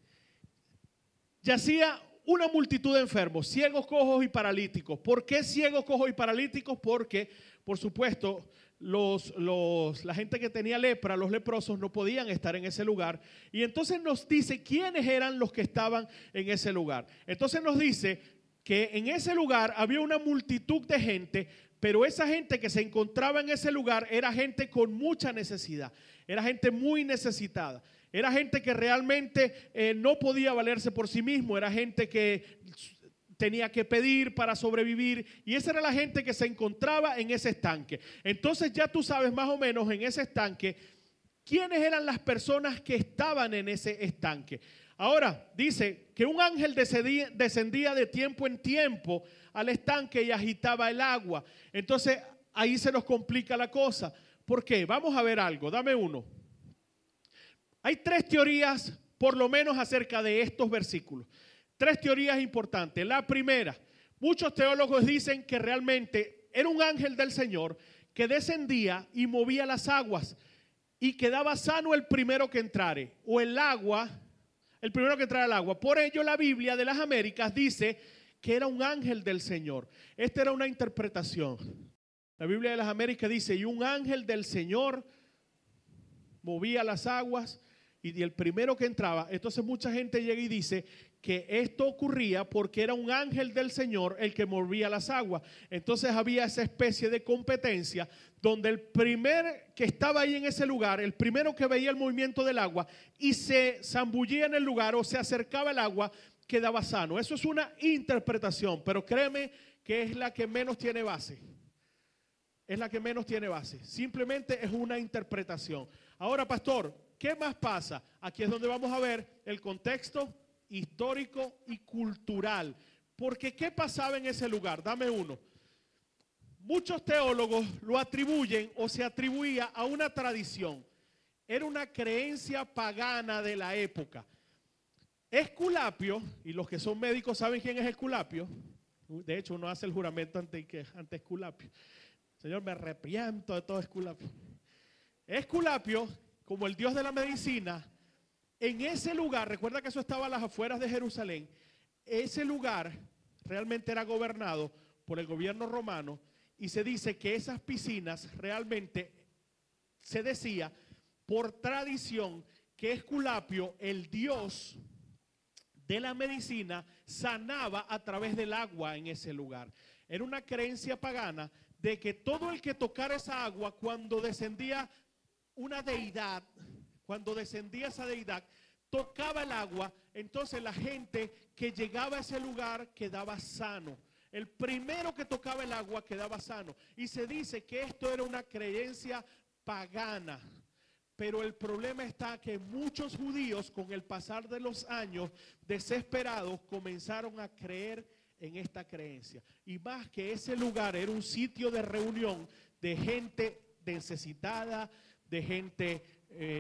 Yacía una multitud de enfermos, ciegos, cojos y paralíticos. ¿Por qué ciegos, cojos y paralíticos? Porque, por supuesto, la gente que tenía lepra, los leprosos, no podían estar en ese lugar. Y entonces nos dice quiénes eran los que estaban en ese lugar. Entonces nos dice que en ese lugar había una multitud de gente, pero esa gente que se encontraba en ese lugar era gente con mucha necesidad, era gente muy necesitada. Era gente que realmente no podía valerse por sí mismo, era gente que tenía que pedir para sobrevivir, y esa era la gente que se encontraba en ese estanque. Entonces ya tú sabes más o menos en ese estanque quiénes eran las personas que estaban en ese estanque. Ahora dice que un ángel descendía de tiempo en tiempo al estanque y agitaba el agua. Entonces ahí se nos complica la cosa. ¿Por qué? Vamos a ver algo, dame uno. Hay tres teorías, por lo menos, acerca de estos versículos. Tres teorías importantes. La primera, muchos teólogos dicen que realmente era un ángel del Señor que descendía y movía las aguas y quedaba sano el primero que entrare, o el primero que entrara al agua. Por ello la Biblia de las Américas dice que era un ángel del Señor. Esta era una interpretación. La Biblia de las Américas dice, y un ángel del Señor movía las aguas y el primero que entraba. Entonces mucha gente llega y dice que esto ocurría porque era un ángel del Señor el que movía las aguas. Entonces había esa especie de competencia donde el primer que estaba ahí en ese lugar, el primero que veía el movimiento del agua y se zambullía en el lugar o se acercaba al agua, quedaba sano. Eso es una interpretación, pero créeme que es la que menos tiene base. Es la que menos tiene base. Simplemente es una interpretación. Ahora, pastor, ¿qué más pasa? Aquí es donde vamos a ver el contexto histórico y cultural. Porque ¿qué pasaba en ese lugar? Dame uno. Muchos teólogos lo atribuyen o se atribuía a una tradición. Era una creencia pagana de la época. Esculapio, y los que son médicos saben quién es Esculapio. De hecho, uno hace el juramento ante Esculapio. Señor, me arrepiento de todo Esculapio. Esculapio, como el dios de la medicina, en ese lugar, recuerda que eso estaba a las afueras de Jerusalén, ese lugar realmente era gobernado por el gobierno romano, y se dice que esas piscinas realmente se decía por tradición que Esculapio, el dios de la medicina, sanaba a través del agua en ese lugar. Era una creencia pagana de que todo el que tocara esa agua, cuando descendía una deidad, cuando descendía esa deidad, tocaba el agua, entonces la gente que llegaba a ese lugar quedaba sano. El primero que tocaba el agua quedaba sano. Y se dice que esto era una creencia pagana. Pero el problema está que muchos judíos, con el pasar de los años, desesperados, comenzaron a creer en esta creencia. Y más que ese lugar era un sitio de reunión de gente necesitada, de gente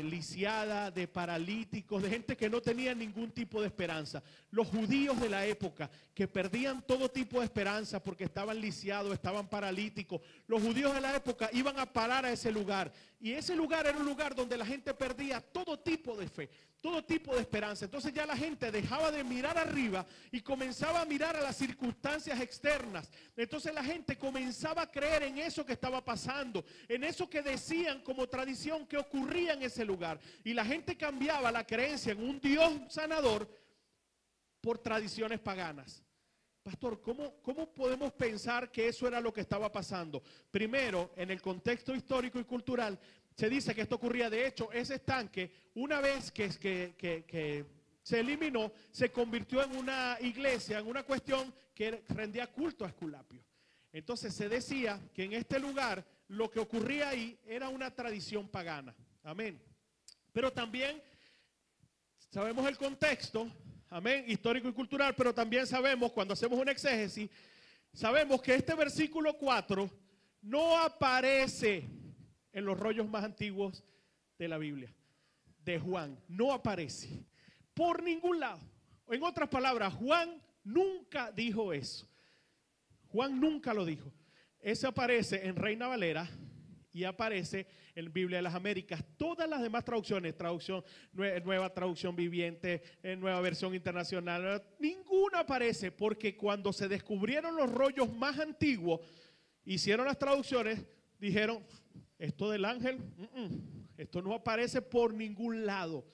lisiada, de paralíticos, de gente que no tenía ningún tipo de esperanza. Los judíos de la época que perdían todo tipo de esperanza porque estaban lisiados, estaban paralíticos. Los judíos de la época iban a parar a ese lugar. Y ese lugar era un lugar donde la gente perdía todo tipo de fe, todo tipo de esperanza. Entonces ya la gente dejaba de mirar arriba y comenzaba a mirar a las circunstancias externas. Entonces la gente comenzaba a creer en eso que estaba pasando, en eso que decían como tradición que ocurría en ese lugar. Y la gente cambiaba la creencia en un Dios sanador por tradiciones paganas. Pastor, ¿cómo podemos pensar que eso era lo que estaba pasando? Primero, en el contexto histórico y cultural, se dice que esto ocurría. De hecho, ese estanque, una vez que se eliminó, se convirtió en una iglesia, en una cuestión que rendía culto a Esculapio. Entonces se decía que en este lugar lo que ocurría ahí era una tradición pagana. Amén. Pero también sabemos el contexto, amén, histórico y cultural, pero también sabemos, cuando hacemos un exégesis, sabemos que este versículo 4 no aparece en los rollos más antiguos de la Biblia, de Juan. No aparece por ningún lado. En otras palabras, Juan nunca dijo eso. Juan nunca lo dijo. Ese aparece en Reina Valera y aparece en Biblia de las Américas. Todas las demás traducciones, nueva traducción viviente, nueva versión internacional, ninguna aparece, porque cuando se descubrieron los rollos más antiguos, hicieron las traducciones, dijeron, esto del ángel, esto no aparece por ningún lado.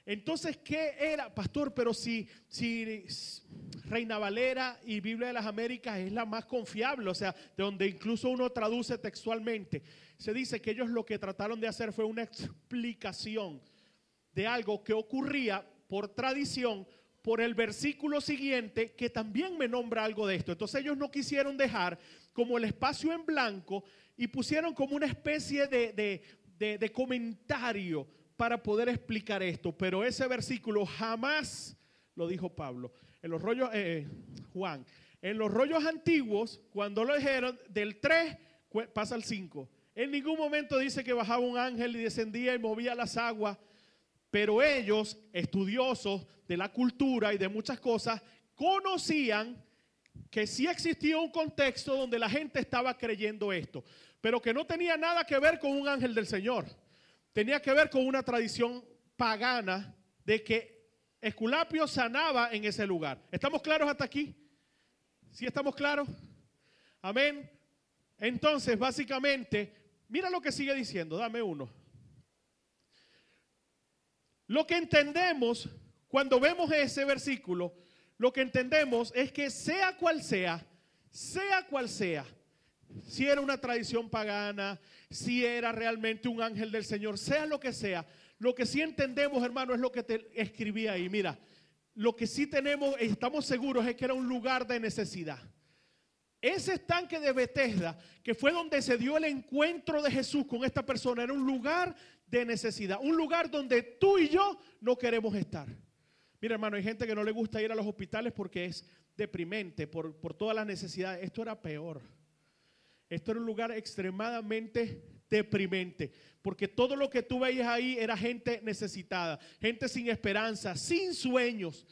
Entonces, ¿qué era, pastor? Pero si Reina Valera y Biblia de las Américas es la más confiable, o sea, de donde incluso uno traduce textualmente, se dice que ellos lo que trataron de hacer fue una explicación de algo que ocurría por tradición, por el versículo siguiente, que también me nombra algo de esto. Entonces ellos no quisieron dejar como el espacio en blanco y pusieron como una especie de comentario para poder explicar esto, pero ese versículo jamás lo dijo Pablo. En los rollos, Juan, en los rollos antiguos, cuando lo dijeron, del 3 pasa al 5. En ningún momento dice que bajaba un ángel y descendía y movía las aguas, pero ellos, estudiosos de la cultura y de muchas cosas, conocían que sí existía un contexto donde la gente estaba creyendo esto, pero que no tenía nada que ver con un ángel del Señor. Tenía que ver con una tradición pagana de que Esculapio sanaba en ese lugar. ¿Estamos claros hasta aquí? ¿Sí estamos claros? Amén. Entonces, básicamente, mira lo que sigue diciendo. Dame uno. Lo que entendemos cuando vemos ese versículo, lo que entendemos es que sea cual sea, si era una tradición pagana, si era realmente un ángel del Señor, sea lo que sea, lo que sí entendemos, hermano, es lo que te escribí ahí. Mira, lo que sí tenemos, estamos seguros, es que era un lugar de necesidad. Ese estanque de Betesda, que fue donde se dio el encuentro de Jesús con esta persona, era un lugar de necesidad, un lugar donde tú y yo no queremos estar. Mira, hermano, hay gente que no le gusta ir a los hospitales porque es deprimente por todas las necesidades. Esto era peor. Esto era un lugar extremadamente deprimente, porque todo lo que tú veías ahí era gente necesitada, gente sin esperanza, sin sueños,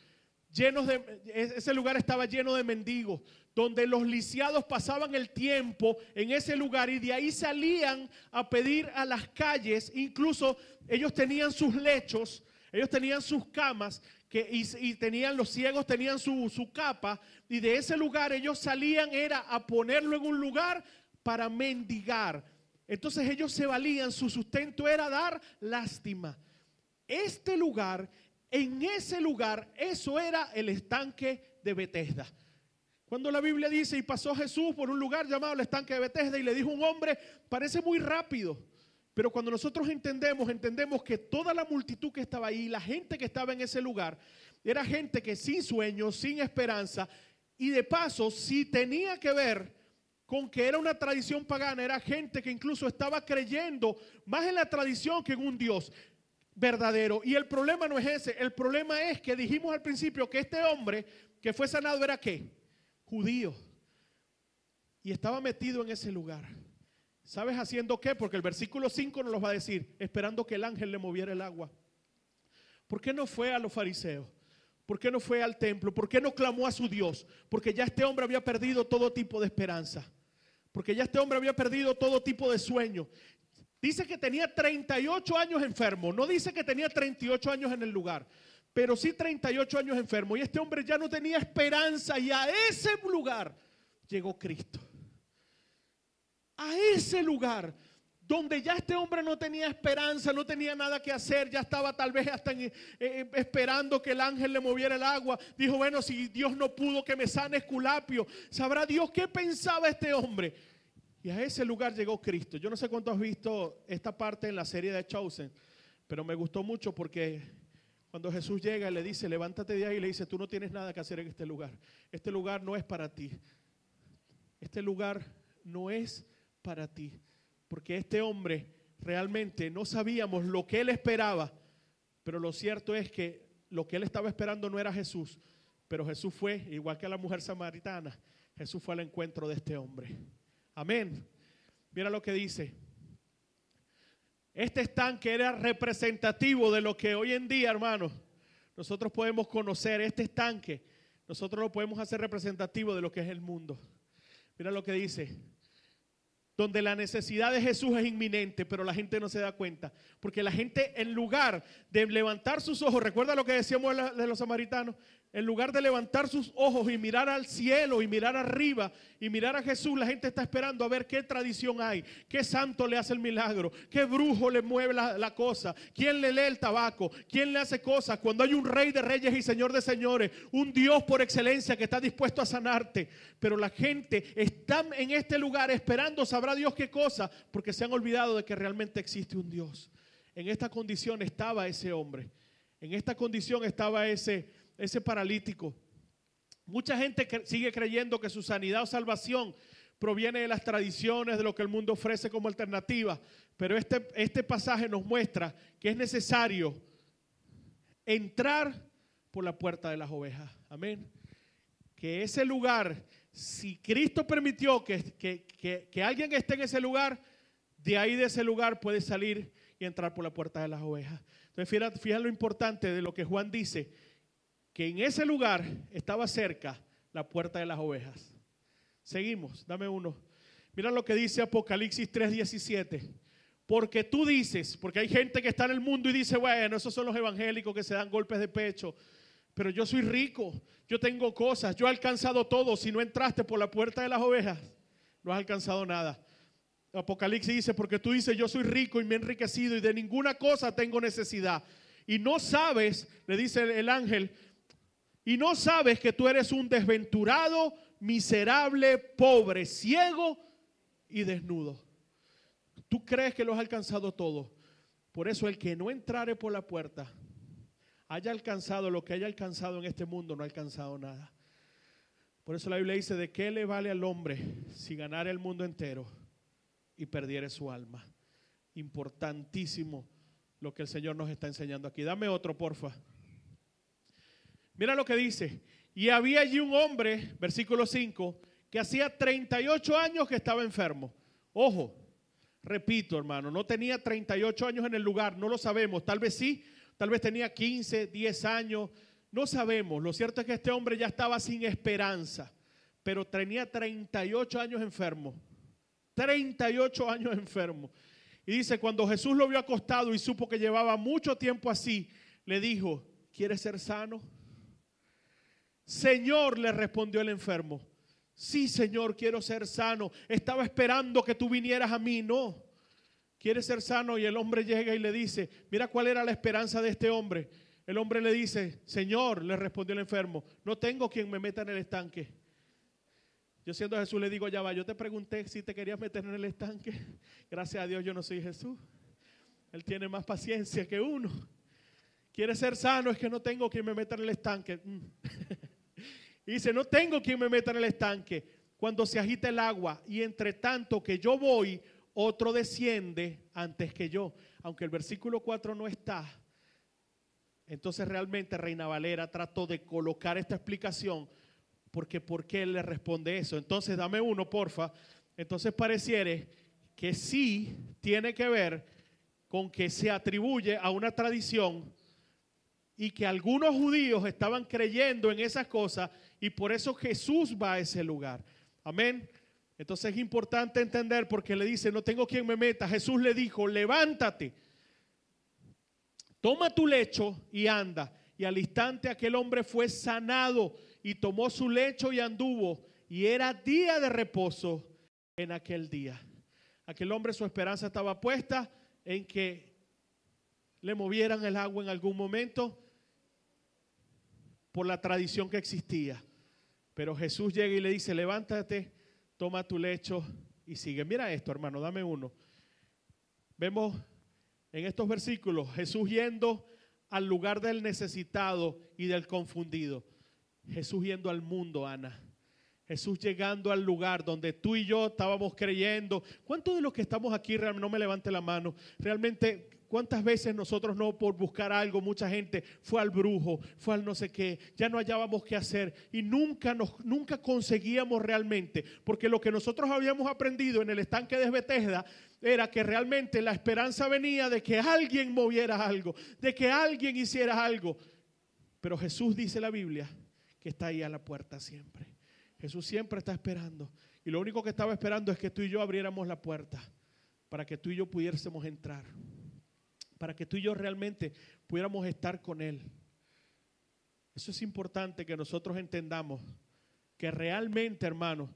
ese lugar estaba lleno de mendigos, donde los lisiados pasaban el tiempo en ese lugar y de ahí salían a pedir a las calles. Incluso ellos tenían sus lechos, ellos tenían sus camas, y tenían, los ciegos tenían su capa, y de ese lugar ellos salían era a ponerlo en un lugar para mendigar. Entonces ellos se valían, su sustento era dar lástima. Este lugar, en ese lugar, eso era el estanque de Betesda. Cuando la Biblia dice, y pasó Jesús por un lugar llamado el estanque de Betesda y le dijo un hombre, parece muy rápido, pero cuando nosotros entendemos que toda la multitud que estaba ahí, la gente que estaba en ese lugar, era gente que sin sueños, sin esperanza, y de paso, si tenía que ver con que era una tradición pagana, era gente que incluso estaba creyendo más en la tradición que en un Dios verdadero. Y el problema no es ese, el problema es que dijimos al principio que este hombre que fue sanado era ¿qué? Judío. Y estaba metido en ese lugar. ¿Sabes haciendo qué? Porque el versículo 5 nos lo va a decir, esperando que el ángel le moviera el agua. ¿Por qué no fue a los fariseos? ¿Por qué no fue al templo? ¿Por qué no clamó a su Dios? Porque ya este hombre había perdido todo tipo de esperanza. Porque ya este hombre había perdido todo tipo de sueño. Dice que tenía 38 años enfermo. No dice que tenía 38 años en el lugar, pero sí 38 años enfermo. Y este hombre ya no tenía esperanza. Y a ese lugar llegó Cristo. A ese lugar donde ya este hombre no tenía esperanza, no tenía nada que hacer, ya estaba tal vez hasta esperando que el ángel le moviera el agua. Dijo, bueno, si Dios no pudo que me sane Esculapio, sabrá Dios qué pensaba este hombre. Y a ese lugar llegó Cristo. Yo no sé cuánto has visto esta parte en la serie de Chosen, pero me gustó mucho porque cuando Jesús llega y le dice, levántate de ahí, y le dice, tú no tienes nada que hacer en este lugar. Este lugar no es para ti. Este lugar no es para ti. Porque este hombre realmente no sabíamos lo que él esperaba, pero lo cierto es que lo que él estaba esperando no era Jesús, pero Jesús fue, igual que a la mujer samaritana, Jesús fue al encuentro de este hombre. Amén. Mira lo que dice. Este estanque era representativo de lo que hoy en día, hermanos, nosotros podemos conocer. Este estanque, nosotros lo podemos hacer representativo de lo que es el mundo. Mira lo que dice. Donde la necesidad de Jesús es inminente, pero la gente no se da cuenta. Porque la gente, en lugar de levantar sus ojos, recuerda lo que decíamos de los samaritanos, en lugar de levantar sus ojos y mirar al cielo y mirar arriba y mirar a Jesús, la gente está esperando a ver qué tradición hay, qué santo le hace el milagro, qué brujo le mueve la cosa, quién le lee el tabaco, quién le hace cosas, cuando hay un rey de reyes y señor de señores, un Dios por excelencia que está dispuesto a sanarte. Pero la gente está en este lugar esperando, sabrá Dios qué cosa, porque se han olvidado de que realmente existe un Dios. En esta condición estaba ese hombre, en esta condición estaba ese paralítico. Mucha gente sigue creyendo que su sanidad o salvación proviene de las tradiciones, de lo que el mundo ofrece como alternativa, pero este pasaje nos muestra que es necesario entrar por la puerta de las ovejas. Amén. Que ese lugar, si Cristo permitió que alguien esté en ese lugar, de ahí de ese lugar puede salir y entrar por la puerta de las ovejas. Entonces fíjate lo importante de lo que Juan dice, que en ese lugar estaba cerca la puerta de las ovejas. Seguimos, dame uno. Mira lo que dice Apocalipsis 3:17. Porque tú dices, porque hay gente que está en el mundo y dice, bueno, esos son los evangélicos que se dan golpes de pecho. Pero yo soy rico, yo tengo cosas, yo he alcanzado todo. Si no entraste por la puerta de las ovejas, no has alcanzado nada. Apocalipsis dice, porque tú dices, yo soy rico y me he enriquecido y de ninguna cosa tengo necesidad. Y no sabes, le dice el ángel, y no sabes que tú eres un desventurado, miserable, pobre, ciego y desnudo. Tú crees que lo has alcanzado todo. Por eso el que no entrare por la puerta, haya alcanzado lo que haya alcanzado en este mundo, no ha alcanzado nada. Por eso la Biblia dice, ¿de qué le vale al hombre si ganara el mundo entero y perdiere su alma? Importantísimo lo que el Señor nos está enseñando aquí. Dame otro, porfa. Mira lo que dice. Y había allí un hombre, versículo 5, que hacía 38 años que estaba enfermo. Ojo, repito, hermano, no tenía 38 años en el lugar, no lo sabemos. Tal vez sí, tal vez tenía 15, 10 años, no sabemos. Lo cierto es que este hombre ya estaba sin esperanza, pero tenía 38 años enfermo. 38 años enfermo. Y dice, cuando Jesús lo vio acostado y supo que llevaba mucho tiempo así, le dijo, ¿quieres ser sano? Señor, le respondió el enfermo, Sí, Señor, quiero ser sano. Estaba esperando que tú vinieras a mí. No. Quiere ser sano y el hombre llega y le dice, mira cuál era la esperanza de este hombre. El hombre le dice, Señor, le respondió el enfermo, no tengo quien me meta en el estanque. Yo siendo Jesús le digo, ya va, yo te pregunté si te querías meter en el estanque. Gracias a Dios yo no soy Jesús. Él tiene más paciencia que uno. Quiere ser sano, es que no tengo quien me meta en el estanque. Y dice, no tengo quien me meta en el estanque cuando se agita el agua y entre tanto que yo voy, otro desciende antes que yo. Aunque el versículo 4 no está, entonces realmente Reina Valera trató de colocar esta explicación porque ¿por qué él le responde eso? Entonces dame uno, porfa. Entonces pareciere que sí tiene que ver con que se atribuye a una tradición y que algunos judíos estaban creyendo en esas cosas y por eso Jesús va a ese lugar. Amén. Entonces es importante entender porque le dice, no tengo quien me meta. Jesús le dijo, levántate, toma tu lecho y anda. Y al instante aquel hombre fue sanado y tomó su lecho y anduvo. Y era día de reposo en aquel día. Aquel hombre, su esperanza estaba puesta en que le movieran el agua en algún momento por la tradición que existía. Pero Jesús llega y le dice, levántate, toma tu lecho y sigue. Mira esto, hermano, dame uno. Vemos en estos versículos Jesús yendo al lugar del necesitado y del confundido. Jesús yendo al mundo, Ana. Jesús llegando al lugar donde tú y yo estábamos creyendo. ¿Cuántos de los que estamos aquí, no me levante la mano, realmente cuántas veces nosotros no por buscar algo, mucha gente fue al brujo, fue al no sé qué, ya no hallábamos qué hacer y nunca conseguíamos realmente, porque lo que nosotros habíamos aprendido en el estanque de Betesda era que realmente la esperanza venía de que alguien moviera algo, de que alguien hiciera algo. Pero Jesús dice la Biblia que está ahí a la puerta siempre. Jesús siempre está esperando y lo único que estaba esperando es que tú y yo abriéramos la puerta para que tú y yo pudiésemos entrar, para que tú y yo realmente pudiéramos estar con Él. Eso es importante que nosotros entendamos que realmente, hermanos,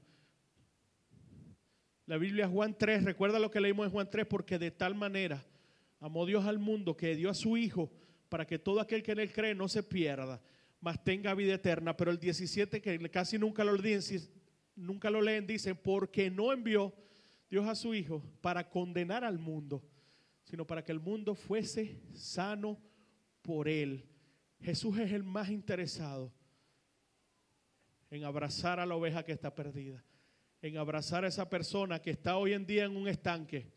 la Biblia Juan 3, recuerda lo que leímos en Juan 3, porque de tal manera amó Dios al mundo que dio a su Hijo para que todo aquel que en Él cree no se pierda, mas tenga vida eterna. Pero el 17, que casi nunca lo leen, dicen, porque no envió Dios a su Hijo para condenar al mundo, sino para que el mundo fuese sano por Él. Jesús es el más interesado en abrazar a la oveja que está perdida, en abrazar a esa persona que está hoy en día en un estanque.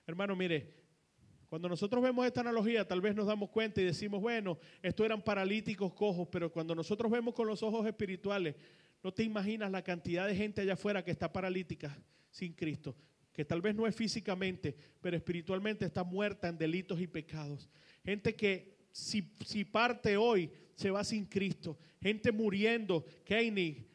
Hermano, mire, cuando nosotros vemos esta analogía, tal vez nos damos cuenta y decimos, bueno, estos eran paralíticos, cojos, pero cuando nosotros vemos con los ojos espirituales, no te imaginas la cantidad de gente allá afuera que está paralítica sin Cristo, que tal vez no es físicamente, pero espiritualmente está muerta en delitos y pecados. Gente que si parte hoy se va sin Cristo, gente muriendo. Kenny,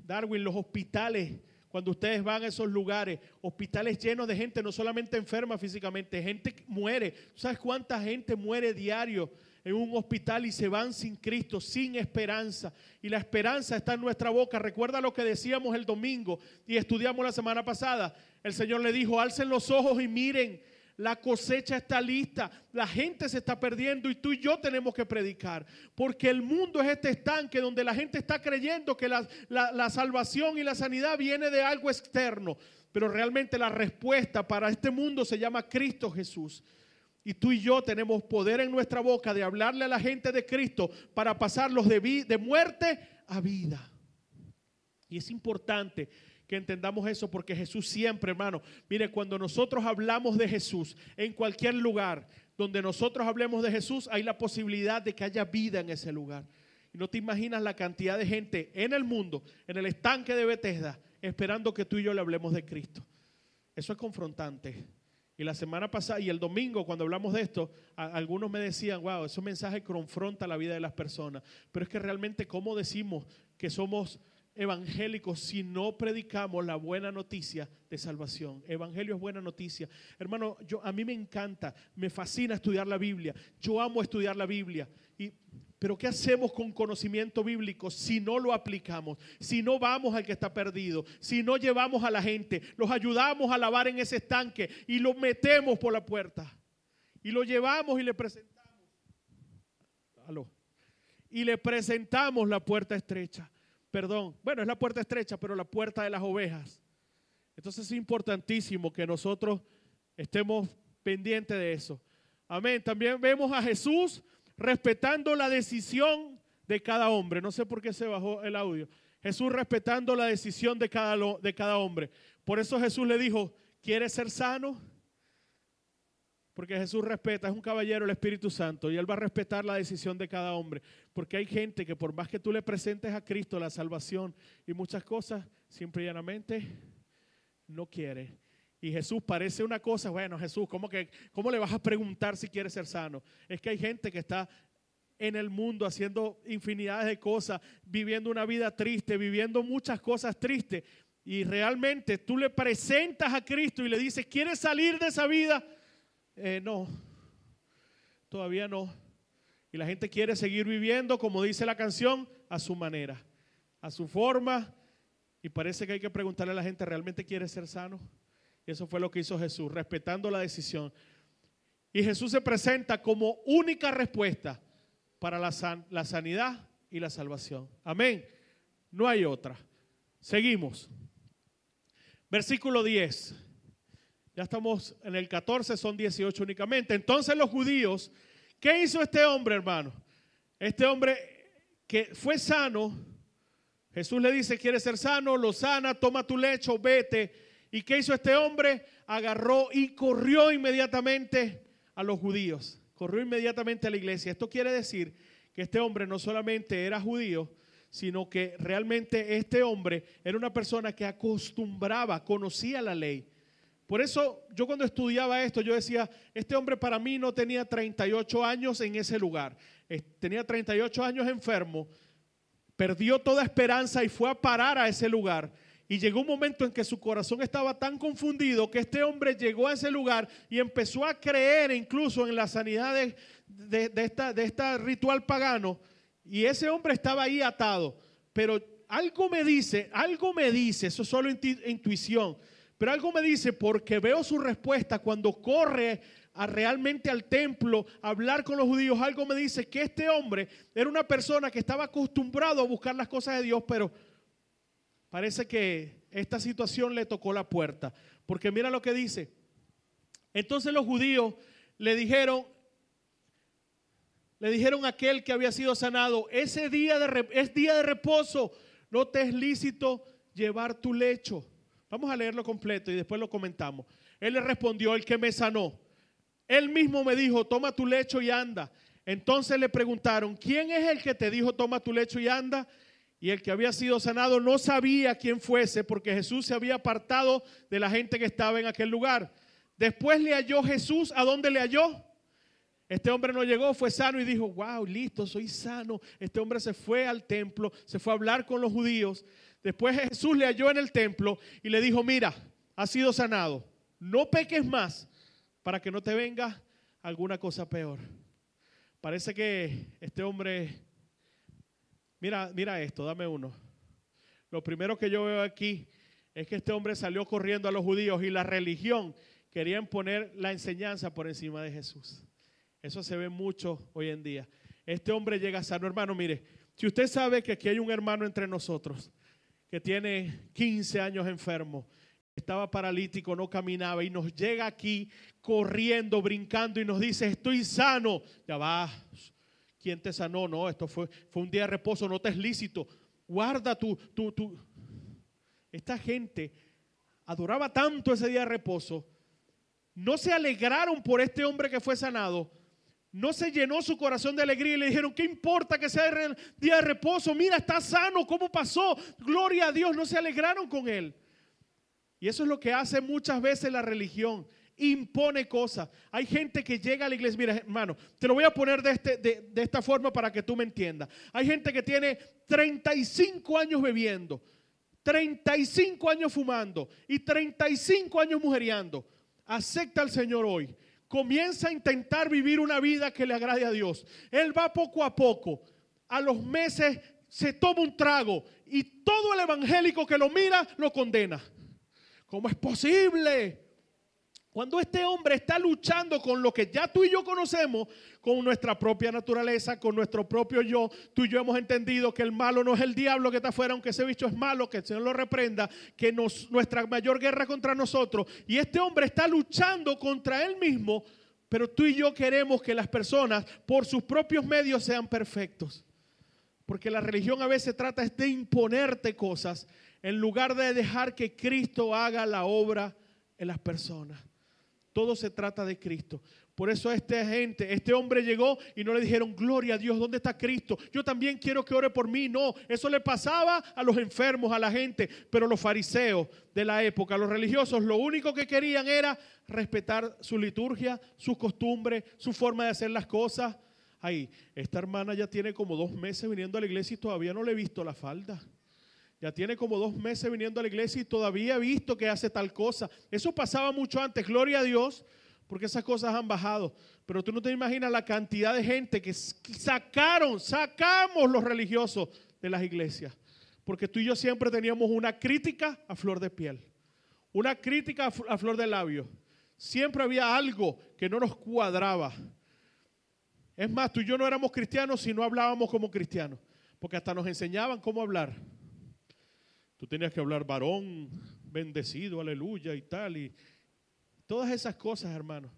Darwin, los hospitales. Cuando ustedes van a esos lugares, hospitales llenos de gente, no solamente enferma físicamente, gente muere. ¿Sabes cuánta gente muere diario en un hospital y se van sin Cristo, sin esperanza? Y la esperanza está en nuestra boca. Recuerda lo que decíamos el domingo y estudiamos la semana pasada. El Señor le dijo, alcen los ojos y miren. La cosecha está lista, la gente se está perdiendo y tú y yo tenemos que predicar. Porque el mundo es este estanque donde la gente está creyendo que la salvación y la sanidad viene de algo externo. Pero realmente la respuesta para este mundo se llama Cristo Jesús. Y tú y yo tenemos poder en nuestra boca de hablarle a la gente de Cristo para pasarlos de muerte a vida. Y es importante que entendamos eso porque Jesús siempre, hermano, mire, cuando nosotros hablamos de Jesús en cualquier lugar donde nosotros hablemos de Jesús, hay la posibilidad de que haya vida en ese lugar. Y no te imaginas la cantidad de gente en el mundo, en el estanque de Betesda, esperando que tú y yo le hablemos de Cristo. Eso es confrontante. Y la semana pasada y el domingo cuando hablamos de esto, algunos me decían, wow, ese mensaje confronta la vida de las personas. Pero es que realmente, ¿cómo decimos que somos evangélicos si no predicamos la buena noticia de salvación? Evangelio es buena noticia. Hermano, a mí me encanta, me fascina estudiar la Biblia. Yo amo estudiar la Biblia. Pero ¿qué hacemos con conocimiento bíblico si no lo aplicamos? Si no vamos al que está perdido, si no llevamos a la gente, los ayudamos a lavar en ese estanque y lo metemos por la puerta y lo llevamos y le presentamos. Aló. Y le presentamos la puerta estrecha. Perdón, bueno, es la puerta estrecha, pero la puerta de las ovejas. Entonces es importantísimo que nosotros estemos pendientes de eso. Amén. También vemos a Jesús respetando la decisión de cada hombre. No sé por qué se bajó el audio. Jesús respetando la decisión de cada hombre. Por eso Jesús le dijo, ¿quieres ser sano? Porque Jesús respeta, es un caballero el Espíritu Santo y Él va a respetar la decisión de cada hombre. Porque hay gente que por más que tú le presentes a Cristo la salvación y muchas cosas, simple y llanamente no quiere. Y Jesús parece una cosa, bueno, Jesús, ¿cómo le vas a preguntar si quiere ser sano? Es que hay gente que está en el mundo haciendo infinidades de cosas, viviendo una vida triste, viviendo muchas cosas tristes. Y realmente tú le presentas a Cristo y le dices, ¿quieres salir de esa vida? No, todavía no. Y la gente quiere seguir viviendo, como dice la canción, a su manera, a su forma. Y parece que hay que preguntarle a la gente, ¿realmente quiere ser sano? Y eso fue lo que hizo Jesús, respetando la decisión. Y Jesús se presenta como única respuesta para la sanidad y la salvación. Amén. No hay otra. Seguimos. Versículo 10. Ya estamos en el 14, son 18 únicamente. Entonces los judíos, ¿qué hizo este hombre, hermano? Este hombre que fue sano, Jesús le dice, ¿quieres ser sano? Lo sana, toma tu lecho, vete. ¿Y qué hizo este hombre? Agarró y corrió inmediatamente a los judíos. Corrió inmediatamente a la iglesia. Esto quiere decir que este hombre no solamente era judío, sino que realmente este hombre era una persona que acostumbraba, conocía la ley. Por eso yo cuando estudiaba esto, yo decía, este hombre para mí no tenía 38 años en ese lugar. Tenía 38 años enfermo, perdió toda esperanza y fue a parar a ese lugar. Y llegó un momento en que su corazón estaba tan confundido que este hombre llegó a ese lugar y empezó a creer incluso en la sanidad de este ritual pagano. Y ese hombre estaba ahí atado. Pero algo me dice, eso es solo intuición, pero algo me dice porque veo su respuesta cuando corre realmente al templo a hablar con los judíos. Algo me dice que este hombre era una persona que estaba acostumbrado a buscar las cosas de Dios, pero parece que esta situación le tocó la puerta, porque mira lo que dice. Entonces los judíos le dijeron a aquel que había sido sanado, es día de reposo, no te es lícito llevar tu lecho. Vamos a leerlo completo y después lo comentamos. Él le respondió, el que me sanó, él mismo me dijo, toma tu lecho y anda. Entonces le preguntaron, ¿quién es el que te dijo, toma tu lecho y anda? Y el que había sido sanado no sabía quién fuese, porque Jesús se había apartado de la gente que estaba en aquel lugar. Después le halló Jesús. ¿A dónde le halló? Este hombre no llegó, fue sano y dijo, wow, listo, soy sano. Este hombre se fue al templo, se fue a hablar con los judíos. Después Jesús le halló en el templo y le dijo, mira, has sido sanado. No peques más para que no te venga alguna cosa peor. Parece que este hombre... Mira esto, dame uno. Lo primero que yo veo aquí es que este hombre salió corriendo a los judíos y la religión querían poner la enseñanza por encima de Jesús. Eso se ve mucho hoy en día. Este hombre llega sano. Hermano, mire, si usted sabe que aquí hay un hermano entre nosotros que tiene 15 años enfermo, estaba paralítico, no caminaba y nos llega aquí corriendo, brincando y nos dice, estoy sano. Ya va. ¿Quién te sanó? No, esto fue un día de reposo, no te es lícito. Guarda tu. Esta gente adoraba tanto ese día de reposo. No se alegraron por este hombre que fue sanado. No se llenó su corazón de alegría y le dijeron, ¿qué importa que sea el día de reposo? Mira, está sano, ¿cómo pasó? Gloria a Dios, no se alegraron con él. Y eso es lo que hace muchas veces la religión. Impone cosas. Hay gente que llega a la iglesia. Mira, hermano, te lo voy a poner de esta forma para que tú me entiendas. Hay gente que tiene 35 años bebiendo, 35 años fumando y 35 años mujeriando. Acepta al Señor hoy. comienza a intentar vivir una vida que le agrade a Dios. Él va poco a poco. A los meses se toma un trago y todo el evangélico que lo mira lo condena. ¿Cómo es posible? Cuando este hombre está luchando con lo que ya tú y yo conocemos, con nuestra propia naturaleza, con nuestro propio yo, tú y yo hemos entendido que el malo no es el diablo que está afuera, aunque ese bicho es malo, que el Señor lo reprenda, que nuestra mayor guerra contra nosotros. Y este hombre está luchando contra él mismo, pero tú y yo queremos que las personas por sus propios medios sean perfectos. Porque la religión a veces trata de imponerte cosas en lugar de dejar que Cristo haga la obra en las personas. Todo se trata de Cristo. Por eso este hombre llegó y no le dijeron, gloria a Dios, ¿dónde está Cristo? Yo también quiero que ore por mí. No, eso le pasaba a los enfermos, a la gente. Pero los fariseos de la época, los religiosos, lo único que querían era respetar su liturgia, sus costumbres, su forma de hacer las cosas. Ay, esta hermana ya tiene como 2 meses viniendo a la iglesia y todavía no le he visto la falda. Ya tiene como 2 meses viniendo a la iglesia y todavía he visto que hace tal cosa. Eso pasaba mucho antes, gloria a Dios, porque esas cosas han bajado. Pero tú no te imaginas la cantidad de gente que sacamos los religiosos de las iglesias. Porque tú y yo siempre teníamos una crítica a flor de piel, una crítica a flor de labio. Siempre había algo que no nos cuadraba. Es más, tú y yo no éramos cristianos si no hablábamos como cristianos, porque hasta nos enseñaban cómo hablar. Tú tenías que hablar varón, bendecido, aleluya y tal. Y todas esas cosas, hermano.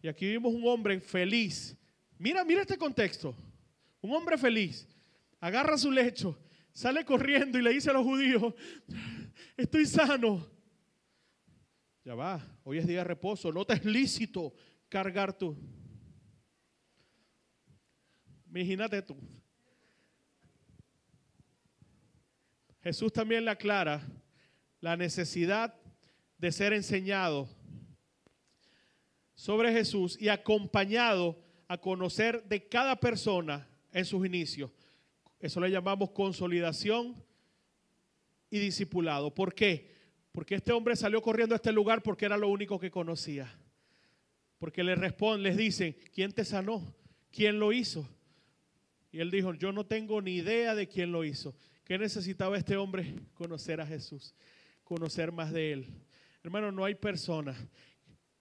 Y aquí vimos un hombre feliz. Mira este contexto. Un hombre feliz. Agarra su lecho, sale corriendo y le dice a los judíos, estoy sano. Ya va, hoy es día de reposo. No te es lícito cargar tú. Imagínate tú. Jesús también le aclara la necesidad de ser enseñado sobre Jesús y acompañado a conocer de cada persona en sus inicios. Eso le llamamos consolidación y discipulado. ¿Por qué? Porque este hombre salió corriendo a este lugar porque era lo único que conocía. Porque les dicen, ¿quién te sanó? ¿Quién lo hizo? Y él dijo, yo no tengo ni idea de quién lo hizo. ¿Qué necesitaba este hombre? Conocer a Jesús, conocer más de Él. Hermano, no hay persona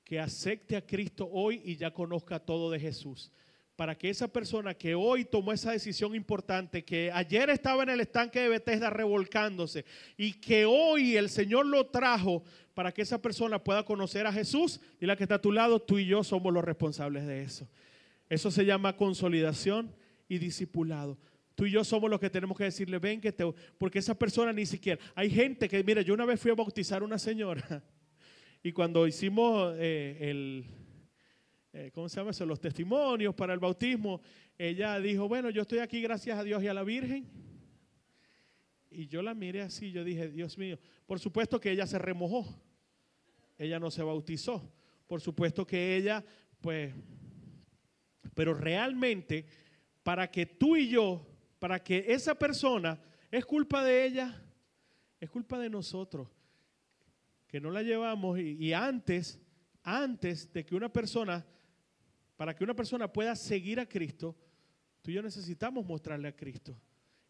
que acepte a Cristo hoy y ya conozca todo de Jesús. Para que esa persona que hoy tomó esa decisión importante, que ayer estaba en el estanque de Bethesda revolcándose y que hoy el Señor lo trajo para que esa persona pueda conocer a Jesús, dile a que está a tu lado, tú y yo somos los responsables de eso. Eso se llama consolidación y discipulado. Tú y yo somos los que tenemos que decirle, ven que porque esa persona ni siquiera, hay gente que, mira, yo una vez fui a bautizar a una señora y cuando hicimos ¿cómo se llama eso? Los testimonios para el bautismo, ella dijo, bueno, yo estoy aquí gracias a Dios y a la Virgen. Y yo la miré así, yo dije, Dios mío, por supuesto que ella se remojó, ella no se bautizó, por supuesto que ella, pues, pero realmente, para que tú y yo, para que esa persona, es culpa de ella, es culpa de nosotros, que no la llevamos y antes de que una persona, para que una persona pueda seguir a Cristo, tú y yo necesitamos mostrarle a Cristo.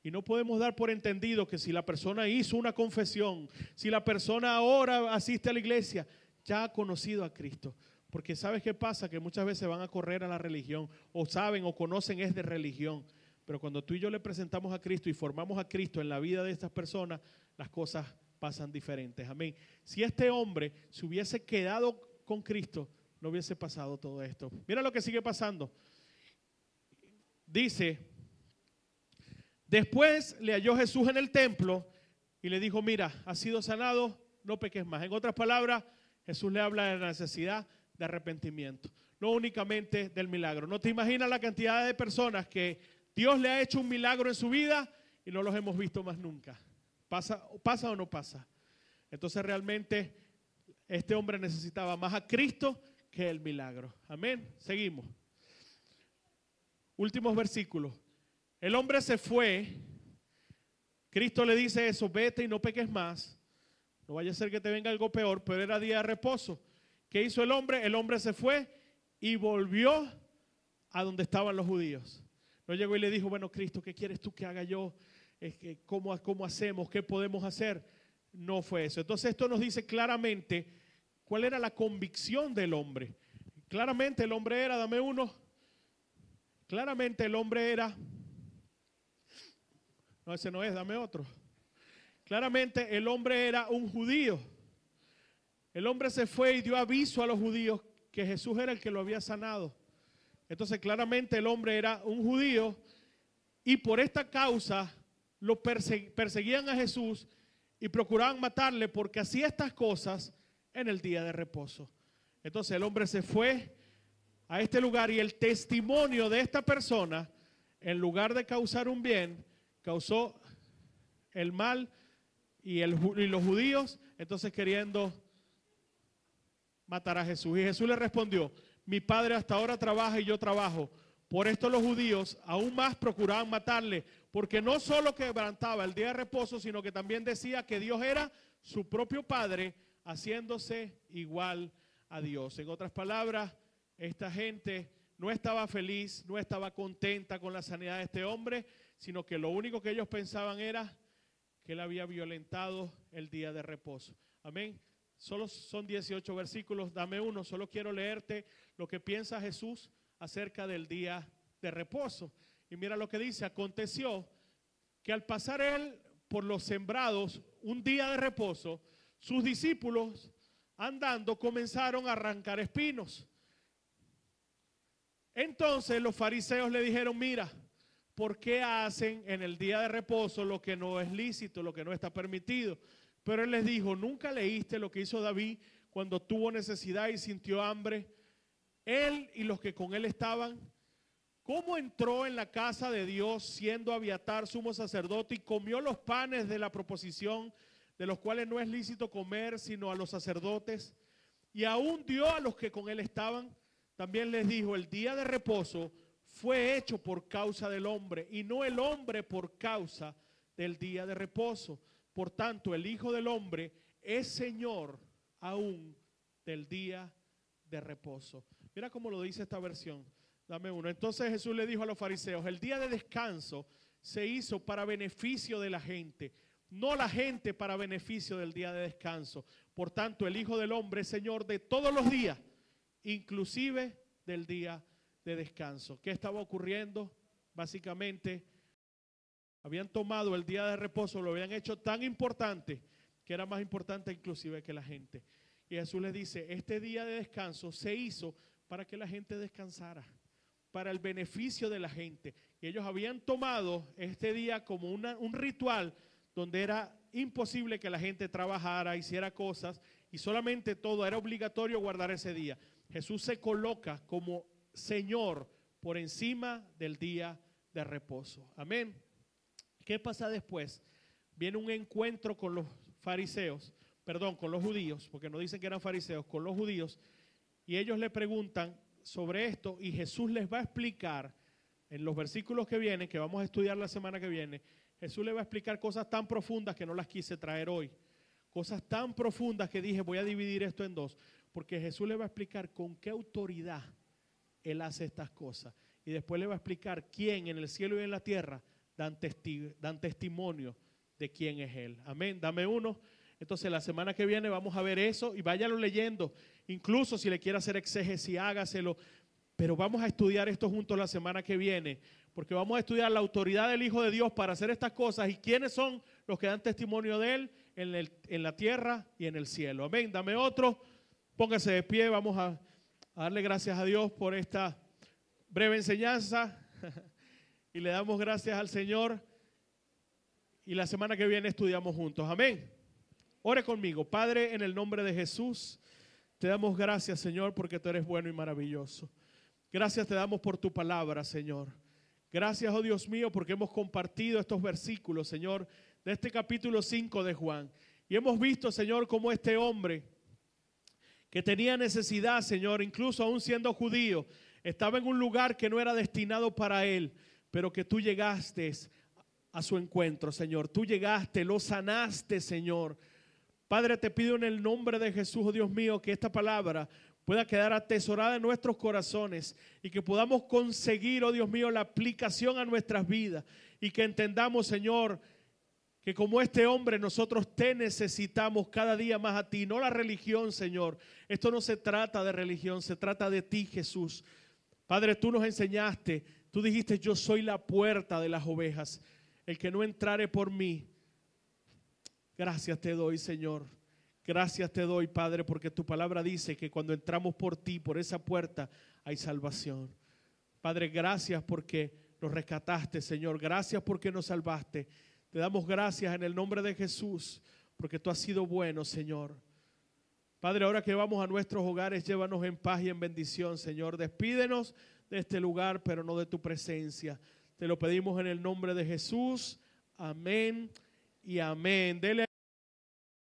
Y no podemos dar por entendido que si la persona hizo una confesión, si la persona ahora asiste a la iglesia, ya ha conocido a Cristo. Porque ¿sabes qué pasa? Que muchas veces van a correr a la religión, o saben o conocen es de religión. Pero cuando tú y yo le presentamos a Cristo y formamos a Cristo en la vida de estas personas, las cosas pasan diferentes. Amén. Si este hombre se hubiese quedado con Cristo, no hubiese pasado todo esto. Mira lo que sigue pasando. Dice, después le halló Jesús en el templo y le dijo, mira, has sido sanado, no peques más. En otras palabras, Jesús le habla de la necesidad de arrepentimiento, no únicamente del milagro. No te imaginas la cantidad de personas que Dios le ha hecho un milagro en su vida y no los hemos visto más nunca. ¿Pasa o no pasa? Entonces realmente este hombre necesitaba más a Cristo que el milagro. Amén. Seguimos. Últimos versículos. El hombre se fue. Cristo le dice eso, vete y no peques más. No vaya a ser que te venga algo peor, pero era día de reposo. ¿Qué hizo el hombre? El hombre se fue y volvió a donde estaban los judíos. No llegó y le dijo, bueno, Cristo, ¿qué quieres tú que haga yo? ¿Cómo hacemos? ¿Qué podemos hacer? No fue eso. Entonces esto nos dice claramente cuál era la convicción del hombre. Claramente el hombre era, dame uno. Claramente el hombre era, no, ese no es, dame otro. Claramente el hombre era un judío. El hombre se fue y dio aviso a los judíos que Jesús era el que lo había sanado. Entonces claramente el hombre era un judío y por esta causa lo perseguían a Jesús y procuraban matarle porque hacía estas cosas en el día de reposo. Entonces el hombre se fue a este lugar y el testimonio de esta persona, en lugar de causar un bien, causó el mal y los judíos entonces queriendo matar a Jesús. Y Jesús le respondió, mi padre hasta ahora trabaja y yo trabajo. Por esto los judíos aún más procuraban matarle, porque no solo quebrantaba el día de reposo, sino que también decía que Dios era su propio Padre, haciéndose igual a Dios. En otras palabras, esta gente no estaba feliz, no estaba contenta con la sanidad de este hombre, sino que lo único que ellos pensaban era que él había violentado el día de reposo. Amén. Solo son 18 versículos, dame uno, solo quiero leerte lo que piensa Jesús acerca del día de reposo. Y mira lo que dice, aconteció que al pasar él por los sembrados un día de reposo, sus discípulos andando comenzaron a arrancar espinos. Entonces los fariseos le dijeron, mira, ¿por qué hacen en el día de reposo lo que no es lícito, lo que no está permitido? Pero él les dijo, ¿nunca leíste lo que hizo David cuando tuvo necesidad y sintió hambre? Él y los que con él estaban, ¿cómo entró en la casa de Dios siendo Abiatar sumo sacerdote y comió los panes de la proposición, de los cuales no es lícito comer sino a los sacerdotes? Y aún dio a los que con él estaban. También les dijo, el día de reposo fue hecho por causa del hombre y no el hombre por causa del día de reposo. Por tanto, el Hijo del Hombre es Señor aún del día de reposo. Mira cómo lo dice esta versión. Dame uno. Entonces Jesús le dijo a los fariseos, el día de descanso se hizo para beneficio de la gente, no la gente para beneficio del día de descanso. Por tanto, el Hijo del Hombre es Señor de todos los días, inclusive del día de descanso. ¿Qué estaba ocurriendo? Básicamente, habían tomado el día de reposo, lo habían hecho tan importante que era más importante inclusive que la gente. Y Jesús les dice, este día de descanso se hizo para que la gente descansara, para el beneficio de la gente. Y ellos habían tomado este día como un ritual donde era imposible que la gente trabajara, hiciera cosas y solamente todo era obligatorio guardar ese día. Jesús se coloca como Señor por encima del día de reposo. Amén. ¿Qué pasa después? Viene un encuentro con los fariseos, perdón, con los judíos, porque no dicen que eran fariseos, con los judíos, y ellos le preguntan sobre esto y Jesús les va a explicar en los versículos que vienen, que vamos a estudiar la semana que viene, Jesús les va a explicar cosas tan profundas que no las quise traer hoy, cosas tan profundas que dije voy a dividir esto en dos, porque Jesús les va a explicar con qué autoridad Él hace estas cosas y después le va a explicar quién en el cielo y en la tierra dan testimonio de quién es Él. Amén, dame uno. Entonces la semana que viene vamos a ver eso y váyalo leyendo. Incluso si le quiere hacer exégesis, hágaselo. Pero vamos a estudiar esto juntos la semana que viene, porque vamos a estudiar la autoridad del Hijo de Dios para hacer estas cosas y quiénes son los que dan testimonio de Él en la tierra y en el cielo. Amén, dame otro. Póngase de pie, vamos a darle gracias a Dios por esta breve enseñanza. Y le damos gracias al Señor. Y la semana que viene estudiamos juntos. Amén. Ore conmigo. Padre, en el nombre de Jesús, te damos gracias, Señor, porque tú eres bueno y maravilloso. Gracias te damos por tu palabra, Señor. Gracias, oh Dios mío, porque hemos compartido estos versículos, Señor, de este capítulo 5 de Juan. Y hemos visto, Señor, cómo este hombre que tenía necesidad, Señor, incluso aún siendo judío, estaba en un lugar que no era destinado para él, pero que tú llegaste a su encuentro, Señor. Tú llegaste, lo sanaste, Señor. Padre, te pido en el nombre de Jesús, oh Dios mío, que esta palabra pueda quedar atesorada en nuestros corazones y que podamos conseguir, oh Dios mío, la aplicación a nuestras vidas y que entendamos, Señor, que como este hombre nosotros te necesitamos cada día más a ti, no la religión, Señor. Esto no se trata de religión, se trata de ti, Jesús. Padre, tú nos enseñaste, tú dijiste, yo soy la puerta de las ovejas. El que no entrare por mí, gracias te doy, Señor. Gracias te doy, Padre, porque tu palabra dice que cuando entramos por ti, por esa puerta, hay salvación. Padre, gracias porque nos rescataste, Señor. Gracias porque nos salvaste. Te damos gracias en el nombre de Jesús, porque tú has sido bueno, Señor. Padre, ahora que vamos a nuestros hogares, llévanos en paz y en bendición, Señor. Despídenos de este lugar, pero no de tu presencia. Te lo pedimos en el nombre de Jesús. Amén y amén. Dele